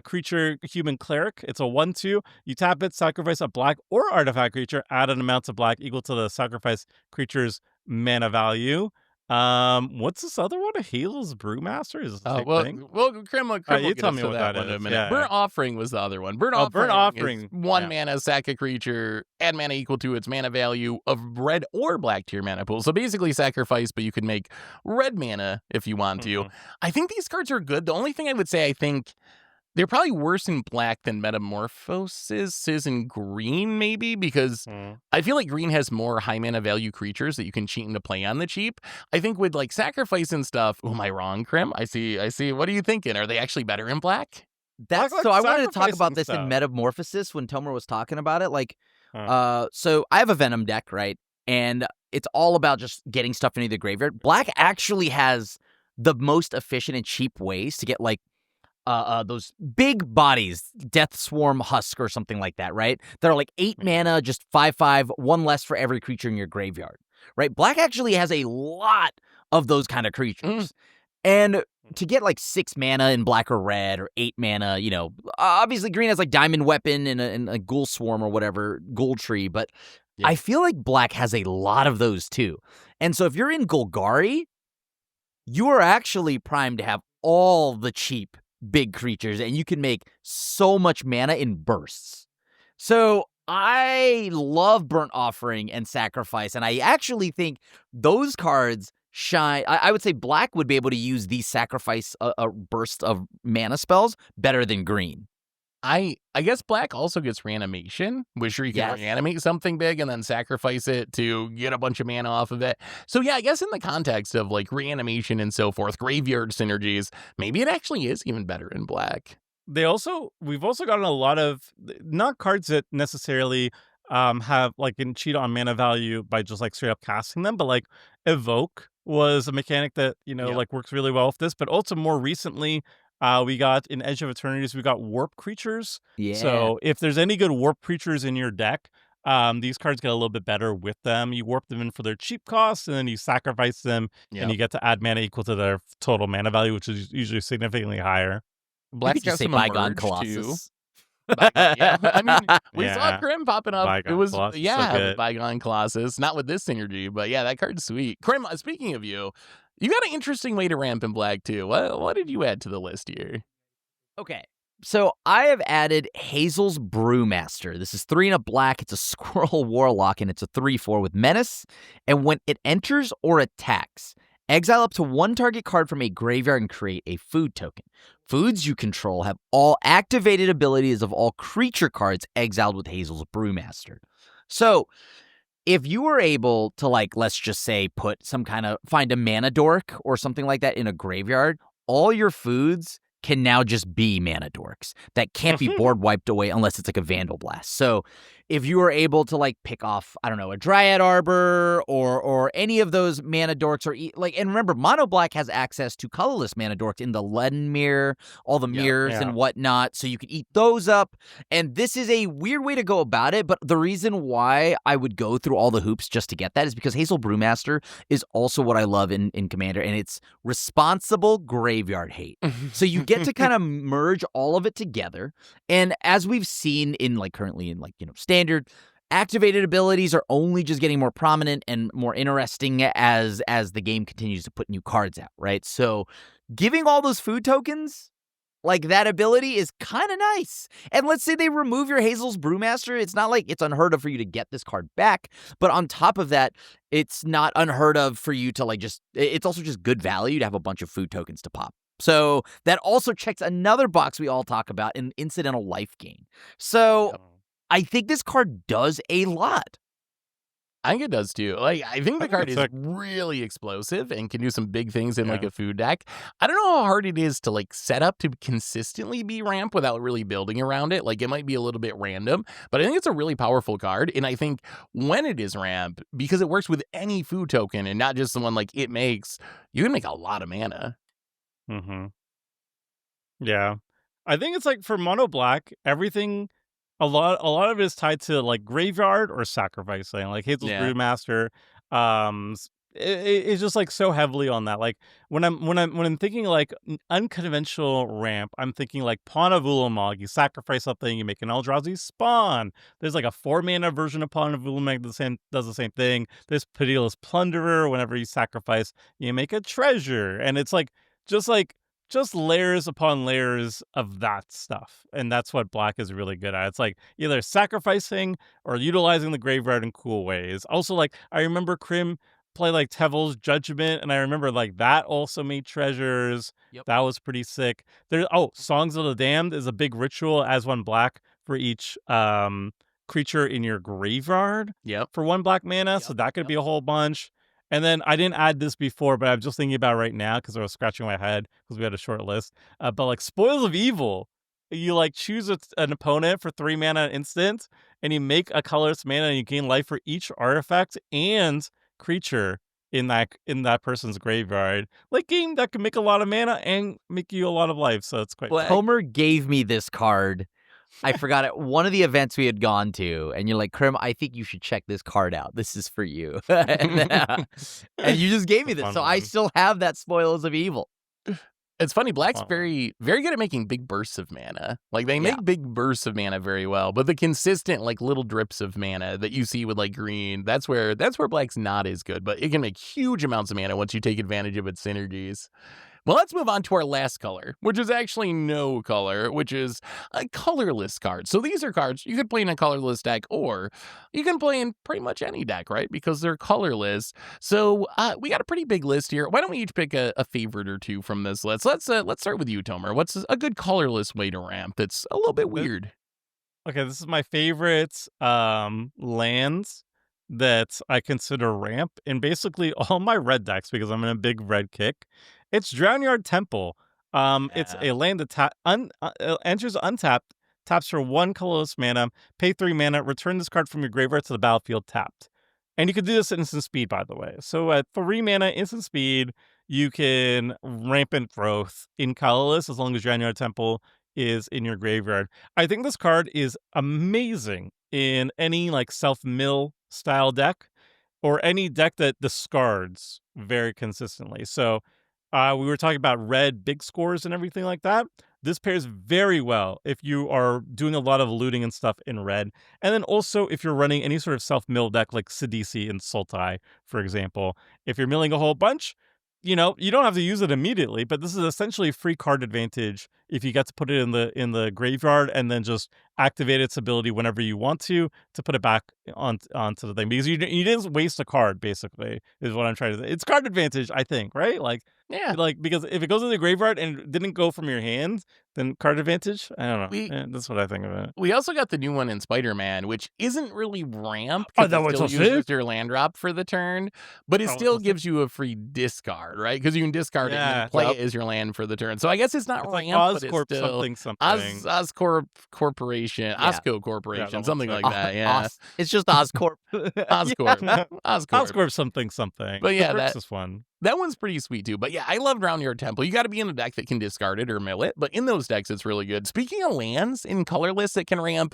creature human cleric. It's a 1/2. You tap it, sacrifice a black or artifact creature, add an amount of black equal to the sacrifice creature's mana value. What's this other one? Hazel's Brewmaster? Is this the same thing? Well, Krim will you get tell us me to what that that one in a is. minute. Yeah. Burnt Offering was the other one. Burnt Offering. Is 1 mana, sack a creature, add mana equal to its mana value of red or black to your mana pool. So basically sacrifice, but you can make red mana if you want to. I think these cards are good. The only thing I would say, I think they're probably worse in black than Metamorphosis is in green, maybe, because I feel like green has more high mana value creatures that you can cheat into play on the cheap. I think with like sacrifice and stuff, am I wrong, Krim? I see. What are you thinking? Are they actually better in black? That's Like so I wanted to talk sacrificing about this stuff. in Metamorphosis when Tomer was talking about it. So I have a Venom deck, right? And it's all about just getting stuff into the graveyard. Black actually has the most efficient and cheap ways to get like those big bodies, Death Swarm Husk or something like that, right? That are like 8 mana, just 5/5, 1 less for every creature in your graveyard, right? Black actually has a lot of those kind of creatures. And to get like 6 mana in black or red or 8 mana, obviously green has like Diamond Weapon and a Ghoul Swarm or whatever, Ghoul Tree, but Yeah. I feel like black has a lot of those too. And so if you're in Golgari, you are actually primed to have all the cheap big creatures, and you can make so much mana in bursts. So I love Burnt Offering and Sacrifice, and I actually think those cards shine. I would say black would be able to use these sacrifice a burst of mana spells better than green. I guess black also gets reanimation, which you can Yes. reanimate something big and then sacrifice it to get a bunch of mana off of it. So yeah, I guess in the context of like reanimation and so forth, graveyard synergies, maybe it actually is even better in black. We've also gotten a lot of not cards that necessarily have like can cheat on mana value by just like straight up casting them, but like Evoke was a mechanic that Yep. like works really well with this. But also more recently, we got in Edge of Eternities, we got warp creatures. Yeah. So if there's any good warp creatures in your deck, these cards get a little bit better with them. You warp them in for their cheap cost, and then you sacrifice them, and Yep. you get to add mana equal to their total mana value, which is usually significantly higher. You Black's could just got say some Bygone emerge too. Colossus. Bygone, yeah. I mean, we saw Yeah. Crim popping up. Bygone It was Colossus, so yeah, good. Bygone Colossus. Not with this synergy, but yeah, that card's sweet. Crim, speaking of you got an interesting way to ramp in black too. What did you add to the list here? Okay. So I have added Hazel's Brewmaster. This is 3 and a black. It's a Squirrel Warlock, and it's a 3/4 with Menace. And when it enters or attacks, exile up to 1 target card from a graveyard and create a food token. Foods you control have all activated abilities of all creature cards exiled with Hazel's Brewmaster. So if you were able to, like, let's just say, find a mana dork or something like that in a graveyard, all your foods can now just be mana dorks that can't be board wiped away unless it's like a Vandal Blast. So if you were able to like pick off, I don't know, a Dryad Arbor or any of those mana dorks, and remember, Mono Black has access to colorless mana dorks in the Leaden Mirror, all the mirrors and whatnot, so you can eat those up. And this is a weird way to go about it, but the reason why I would go through all the hoops just to get that is because Hazel Brewmaster is also what I love in Commander, and it's responsible graveyard hate. So you get to kind of merge all of it together. And as we've seen in currently in standard, activated abilities are only just getting more prominent and more interesting as the game continues to put new cards out, right? So giving all those food tokens, like that ability, is kind of nice. And let's say they remove your Hazel's Brewmaster, it's not like it's unheard of for you to get this card back, but on top of that, it's not unheard of for you to it's also just good value to have a bunch of food tokens to pop. So that also checks another box we all talk about, in incidental life gain. So I think this card does a lot. I think it does too. I think the think card it's is like- really explosive and can do some big things in Yeah. a food deck. I don't know how hard it is to set up to consistently be ramp without really building around it. It might be a little bit random, but I think it's a really powerful card. And I think when it is ramp, because it works with any food token and not just the one it makes, you can make a lot of mana. Mm-hmm. Yeah. I think it's for Mono Black, everything, a lot of it is tied to graveyard or sacrificing. Hazel's Yeah. Brewmaster, it's just so heavily on that. When I'm thinking unconventional ramp, I'm thinking Pawn of Ulamog. You sacrifice something, you make an Eldrazi spawn. There's a 4-mana version of Pawn of Ulamog that does the same thing. There's Pitiless Plunderer. Whenever you sacrifice, you make a treasure, and it's just layers upon layers of that stuff. And that's what black is really good at. It's either sacrificing or utilizing the graveyard in cool ways. Also, I remember Crim play Tevil's Judgment, and I remember that also made treasures. Yep. That was pretty sick. Songs of the Damned is a big ritual as 1 black for each creature in your graveyard. Yep. For 1 black mana, so that could be a whole bunch. And then I didn't add this before, but I'm just thinking about it right now because I was scratching my head because we had a short list. But Spoils of Evil, you choose an opponent for 3 mana instant, and you make a colorless mana, and you gain life for each artifact and creature in that person's graveyard. Game that can make a lot of mana and make you a lot of life. So it's quite. Homer gave me this card. I forgot it. One of the events we had gone to, and you're like, Crim, I think you should check this card out. This is for you. And you just gave me this. So I still have that Spoils of Evil. It's funny, Black's Wow. very good at making big bursts of mana. Like, they Yeah. make big bursts of mana very well, but the consistent, like, little drips of mana that you see with, like, green, that's where Black's not as good, but it can make huge amounts of mana once you take advantage of its synergies. Well, let's move on to our last color, which is actually no color, which is a colorless card. So these are cards you could play in a colorless deck, or you can play in pretty much any deck, right? Because they're colorless. So we got a pretty big list here. Why don't we each pick a favorite or two from this list? Let's start with you, Tomer. What's a good colorless way to ramp that's a little bit weird? Okay, this is my favorite lands that I consider ramp in basically all my red decks because I'm in a big red kick. It's Drownyard Temple. It's Yeah. a land that enters untapped, taps for 1 colorless mana, pay 3 mana, return this card from your graveyard to the battlefield tapped. And you can do this at instant speed, by the way. So at 3 mana, instant speed, you can rampant growth in colorless as long as Drownyard Temple is in your graveyard. I think this card is amazing in any like self-mill style deck or any deck that discards very consistently. So we were talking about red big scores and everything like that. This pairs very well if you are doing a lot of looting and stuff in red. And then also if you're running any sort of self-mill deck like Sidisi and Sultai, for example. If you're milling a whole bunch, you don't have to use it immediately, but this is essentially free card advantage if you get to put it in the graveyard and then just activate its ability whenever you want to put it back onto the thing. Because you didn't waste a card, basically, is what I'm trying to say. It's card advantage, I think, right? Yeah. Because if it goes in the graveyard and it didn't go from your hand, then card advantage? I don't know. That's what I think of it. We also got the new one in Spider-Man, which isn't really ramp Oh, because that it one's still so uses sick. your land drop for the turn, but it Oh, still so sick. gives you a free discard, right? Because you can discard it and Yeah. then play Yep. it as your land for the turn. So I guess it's not It's like ramp, but it's Oscorp still something. Oscorp Corporation, Yeah. Osco Corporation, that something one's like that. Yeah, It's just Oscorp. Oscorp, Oscorp. Oscorp something. But yeah, Bricks that- is fun. That one's pretty sweet too. But yeah, I love Drownyard Temple. You got to be in a deck that can discard it or mill it. But in those decks, it's really good. Speaking of lands in colorless that can ramp,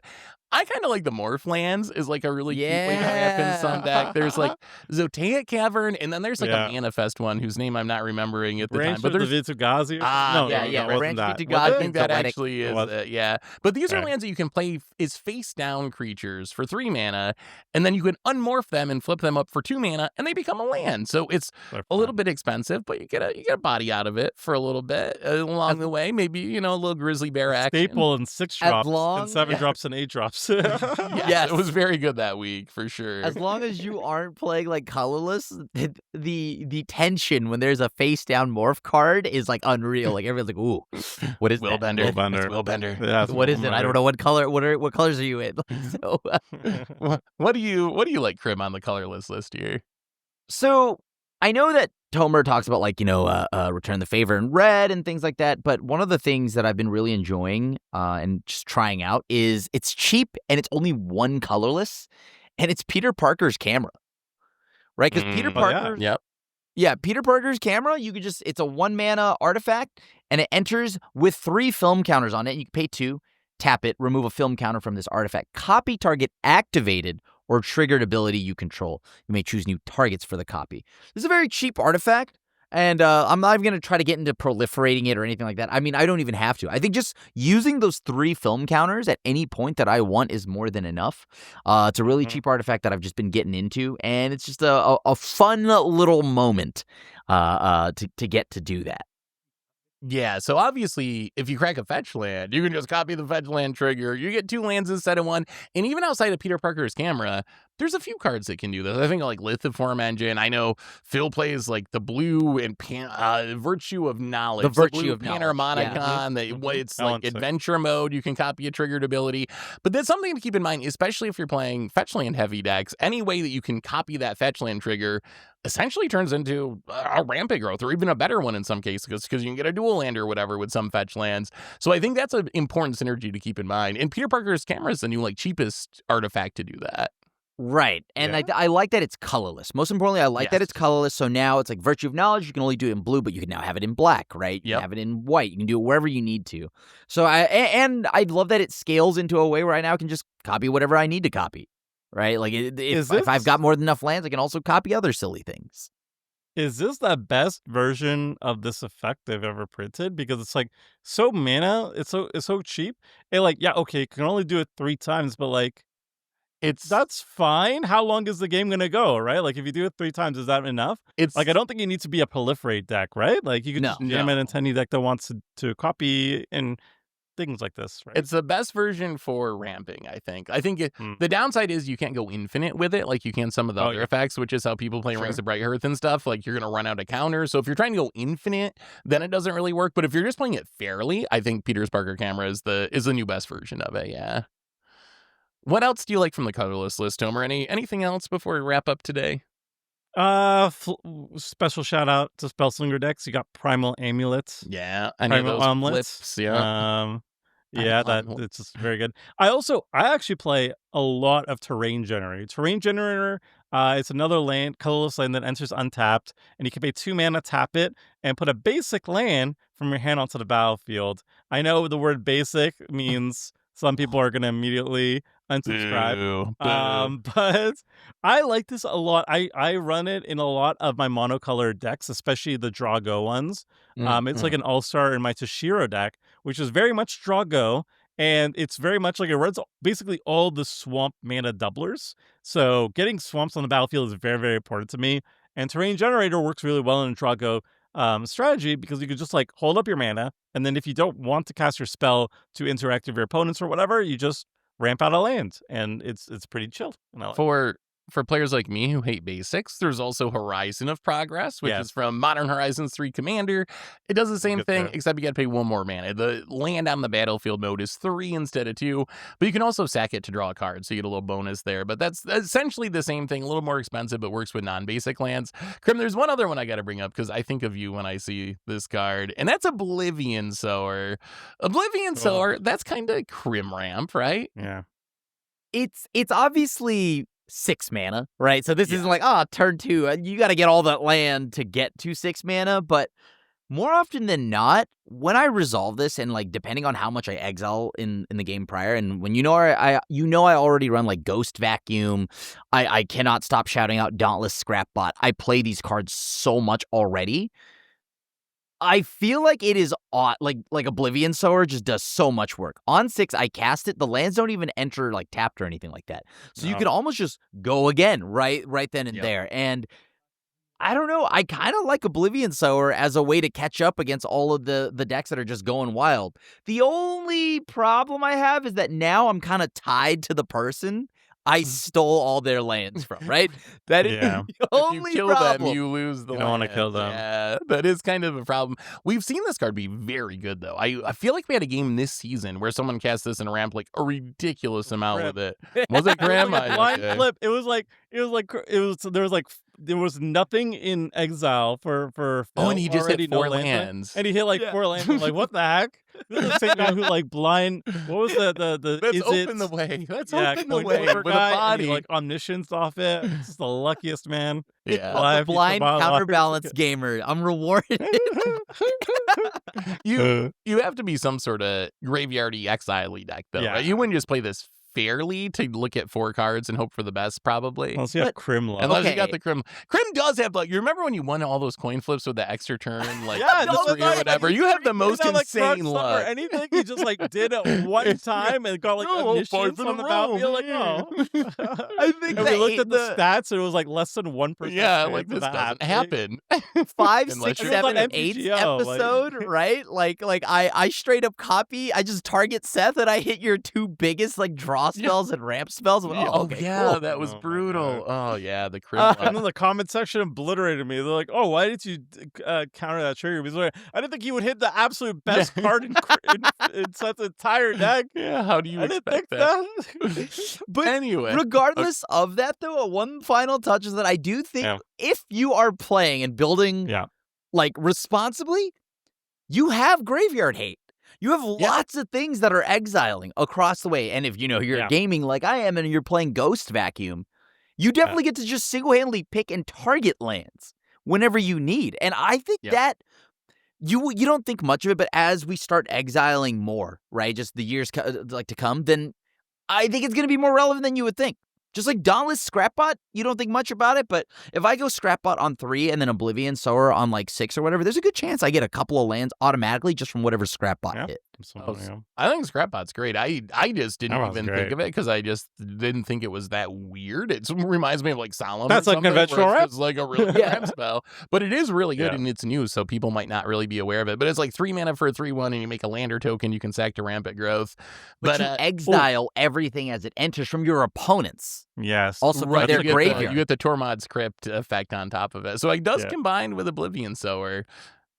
I kind of like the Morph lands is like a really cute way to ramp in some deck. There's like Zotaic Cavern, and then there's like a Manifest one whose name I'm not remembering at the time. But there's Vitagazi. Branch that. Vitagazi. I think that Poetic. actually is Was- it, yeah. But these are Okay. lands that you can play as face-down creatures for 3 mana, and then you can unmorph them and flip them up for 2 mana, and they become a land. So it's They're a little fun. bit expensive, but you get a body out of it for a little bit along the way. Maybe, a little grizzly bear action. Staple and 6 As drops long- and 7 Yeah. drops and 8 drops. Yes, it was very good that week for sure. As long as you aren't playing like colorless, the tension when there's a face down morph card is like unreal. Like everyone's like, "Ooh, what is that? Willbender. Willbender. It's Willbender. Yeah, What is it? I don't know what color. What colors are you in?" So, What do you like, Krim, on the colorless list here? so I know that Tomer talks about like return the favor in red and things like that. But one of the things that I've been really enjoying and just trying out is it's cheap and it's only 1 colorless, and it's Peter Parker's camera, right? Because Peter Mm, Parker, Yep. yeah, Peter Parker's camera, you could it's a 1 mana artifact, and it enters with 3 film counters on it. And you can pay 2, tap it, remove a film counter from this artifact. Copy target activated or triggered ability you control. You may choose new targets for the copy. This is a very cheap artifact, and I'm not even going to try to get into proliferating it or anything like that. I mean, I don't even have to. I think just using those 3 film counters at any point that I want is more than enough. It's a really cheap artifact that I've just been getting into, and it's just a fun little moment to get to do that. Yeah, so obviously, if you crack a fetch land, you can just copy the fetch land trigger. You get 2 lands instead of 1. And even outside of Peter Parker's camera, there's a few cards that can do this. I think like Lithiform Engine. I know Phil plays like the blue and Virtue of Knowledge. The Virtue blue of Knowledge, Panharmonicon. It's like Balancing. adventure mode. You can copy a triggered ability. But that's something to keep in mind, especially if you're playing fetch land heavy decks. Any way that you can copy that fetch land trigger essentially turns into a rampant growth, or even a better one in some cases, because you can get a dual land or whatever with some fetch lands. So I think that's an important synergy to keep in mind. And Peter Parker's camera is the new cheapest artifact to do that. Right. And I like that it's colorless. Most importantly, I like that Yes. it's colorless. So now it's like Virtue of Knowledge. You can only do it in blue, but you can now have it in black, right? You Yep. can have it in white. You can do it wherever you need to. So I love that it scales into a way where I now can just copy whatever I need to copy, right? Like if I've got more than enough lands, I can also copy other silly things. is this the best version of this effect they've ever printed? Because it's like so mana, it's so cheap. And like, yeah, okay, you can only do it 3 times, but like It's that's fine. How long is the game gonna go, right? Like if you do it 3 times, is that enough? it's Like I don't think you need to be a proliferate deck, right? Like you could No. just jam it into any deck that wants to copy and things like this, right? It's the best version for ramping, I think. I think Mm. the downside is you can't go infinite with it like you can some of the Oh, other yeah. effects, which is how people play Sure. Rings of Bright Hearth and stuff. Like you're going to run out of counters. So if you're trying to go infinite, then it doesn't really work. But if you're just playing it fairly, I think Peter's Parker Camera is the new best version of it. Yeah. What else do you like from the colorless list, Homer? Anything else before we wrap up today? Special shout out to Spellslinger decks. You got Primal Amulets. Yeah, I know Primal those Omelets. flips. Yeah. Yeah, Primal it's just very good. I actually play a lot of Terrain Generator. Terrain Generator, it's another land, colorless land that enters untapped, and you can pay 2 mana, tap it, and put a basic land from your hand onto the battlefield. I know the word basic means some people are going to immediately unsubscribe. Boo. But I like this a lot. I run it in a lot of my monocolored decks, especially the draw go ones. It's like an all-star in my Toshiro deck, which is very much draw go, and it's very much like it runs basically all the swamp mana doublers. So getting swamps on the battlefield is very, very important to me. And Terrain Generator works really well in a draw go strategy because you can just like hold up your mana, and then if you don't want to cast your spell to interact with your opponents or whatever, you just ramp out a land, and it's pretty chilled. And I like it. For players like me who hate basics, there's also Horizon of Progress, which Yes. is from Modern Horizons 3 Commander. It does the same Good thing, there. except you got to pay 1 more mana. The land on the battlefield mode is 3 instead of 2, but you can also sack it to draw a card, so you get a little bonus there. But that's essentially the same thing, a little more expensive, but works with non-basic lands. Krim, there's one other one I got to bring up because I think of you when I see this card, and that's Oblivion Sower. Oblivion Sower, that's kind of Krim ramp, right? Yeah. It's obviously 6 mana, right? So this isn't like, turn 2. You got to get all that land to get to 6 mana. But more often than not, when I resolve this, and like depending on how much I exile in the game prior, and when I already run like Ghost Vacuum, I cannot stop shouting out Dauntless Scrapbot. I play these cards so much already. I feel like it is odd, like Oblivion Sower just does so much work. On 6, I cast it. The lands don't even enter like tapped or anything like that. So you can almost just go again right then and there. And I don't know. I kind of like Oblivion Sower as a way to catch up against all of the decks that are just going wild. The only problem I have is that now I'm kind of tied to the person I stole all their lands from, right? That is Yeah. the only If you kill problem. them, you lose the You don't wanna land. kill them. Yeah, that is kind of a problem. We've seen this card be very good, though. I feel like we had a game this season where someone cast this in a ramp like a ridiculous amount with it. Was it Graham? Like a blind flip. There was nothing in Exile for Oh, and he just hit already 4 lands, lands. and he hit like 4 lands. I'm like, what the heck? This is the same guy who like blind. What was the? Let's is open it, the way. Let's yeah, open the coin way flipper with guy, a and body. he, like omniscience off it. This is the luckiest man. Yeah. alive. He's Blind the wild counterbalance gamer. I'm rewarded. You have to be some sort of graveyardy exile-y deck, though, Yeah. right? You wouldn't just play this fairly to look at 4 cards and hope for the best, probably. Unless you have But- Crim Unless you Okay. got the Crim. Crim does have, like, you remember when you won all those coin flips with the extra turn, like, Yeah, the no, 3 or like, whatever? like, You have the most not like Croc insane Summer or luck. anything. You just like did it one time and got like omniscience on the battlefield. Like, oh. I think And we looked at the stats and it was like less than 1%. Yeah, chance like, of this that doesn't happening. happen. 5, Unless 6, you're- 7, It's and like 8 MTGO, like- episode, right? Like I straight up copy. I just target Seth and I hit your 2 biggest like draw spells and ramp spells. Oh, Okay, yeah, cool. that was Oh, my brutal. Oh, yeah, the Crim Uh, luck. And then the comment section obliterated me. They're like, "Oh, why did you counter that trigger?" Because like, I didn't think he would hit the absolute best card in Seth's entire deck. Yeah, how do you I didn't expect think that? that. But Anyway. regardless of that, though, one final touch is that I do think Yeah. if you are playing and building Yeah. like responsibly, you have graveyard hate. You have lots of things that are exiling across the way. And if you're Yeah. gaming like I am and you're playing Ghost Vacuum, you definitely get to just single-handedly pick and target lands whenever you need. And I think that you don't think much of it, but as we start exiling more, right, just the years to come, then I think it's going to be more relevant than you would think. Just like Dauntless Scrapbot, you don't think much about it, but if I go Scrapbot on 3 and then Oblivion Sower on like 6 or whatever, there's a good chance I get a couple of lands automatically just from whatever Scrapbot hit. I think Scrapbot's great. I just didn't even think of it because I just didn't think it was that weird. It reminds me of like Solemn. That's like conventional ramp. It's like a really good ramp spell, but it is really good and it's new, so people might not really be aware of it. But it's like 3 mana for a 3/1, and you make a lander token. You can sack to ramp at growth, but you exile everything as it enters from your opponents. Yes. Also, right, their graveyard. You get the Tormod's Crypt effect on top of it, so it does combine with Oblivion Sower.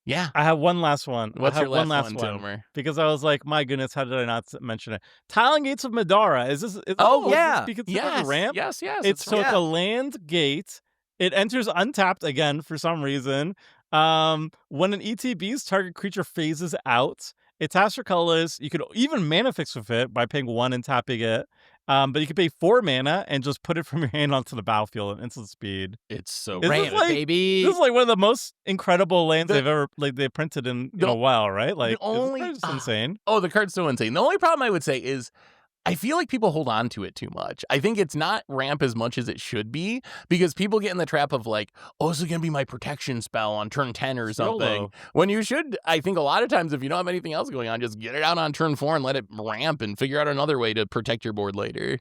Yeah. I have one last one. What's your last one, Tomer? Because I was like, my goodness, how did I not mention it? Talon Gates of Madara. Is this be considered a ramp? Yes. It's a land gate. It enters untapped again for some reason. When an ETB's target creature phases out, it taps for colorless. You could even mana fix with it by paying 1 and tapping it. But you could pay 4 mana and just put it from your hand onto the battlefield at instant speed. It's so ramp, baby. This is like one of the most incredible lands they've printed in a while, right? Like, it's insane. Oh, the card's so insane. The only problem I would say is I feel like people hold on to it too much. I think it's not ramp as much as it should be because people get in the trap of like, oh, this is going to be my protection spell on turn 10 or something. When you should, I think a lot of times if you don't have anything else going on, just get it out on turn 4 and let it ramp and figure out another way to protect your board later.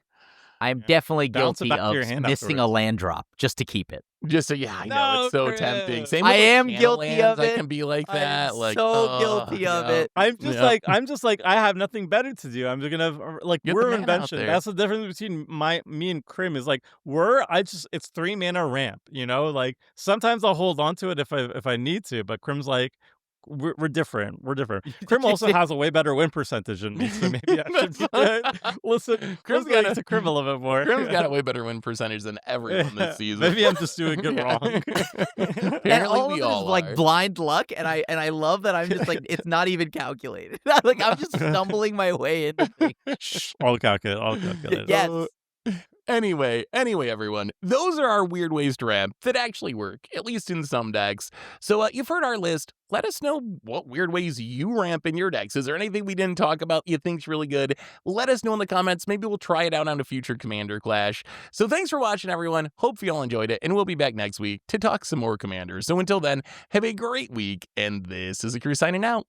I'm definitely guilty of missing a land drop just to keep it. Just so I know it's so tempting. Same I with am guilty of it. I can be like that. I'm so guilty of it. I'm just like I have nothing better to do. I'm gonna like Whir of Invention. That's the difference between me and Krim is like it's 3 mana ramp. You know, like sometimes I'll hold on to it if I need to, but Krim's like. We're different. Krim also has a way better win percentage than me, so maybe I should be listen. Krim's got to Krim a little bit more. Krim's got a way better win percentage than everyone this season. Maybe I'm just doing it wrong. And all of it is like blind luck, and I love that I'm just like it's not even calculated. Like I'm just stumbling my way into things. All calculated. Yes. Anyway, everyone, those are our weird ways to ramp that actually work, at least in some decks. So you've heard our list. Let us know what weird ways you ramp in your decks. Is there anything we didn't talk about you think's really good? Let us know in the comments. Maybe we'll try it out on a future Commander Clash. So thanks for watching, everyone. Hope you all enjoyed it, and we'll be back next week to talk some more Commanders. So until then, have a great week, and this is the crew signing out.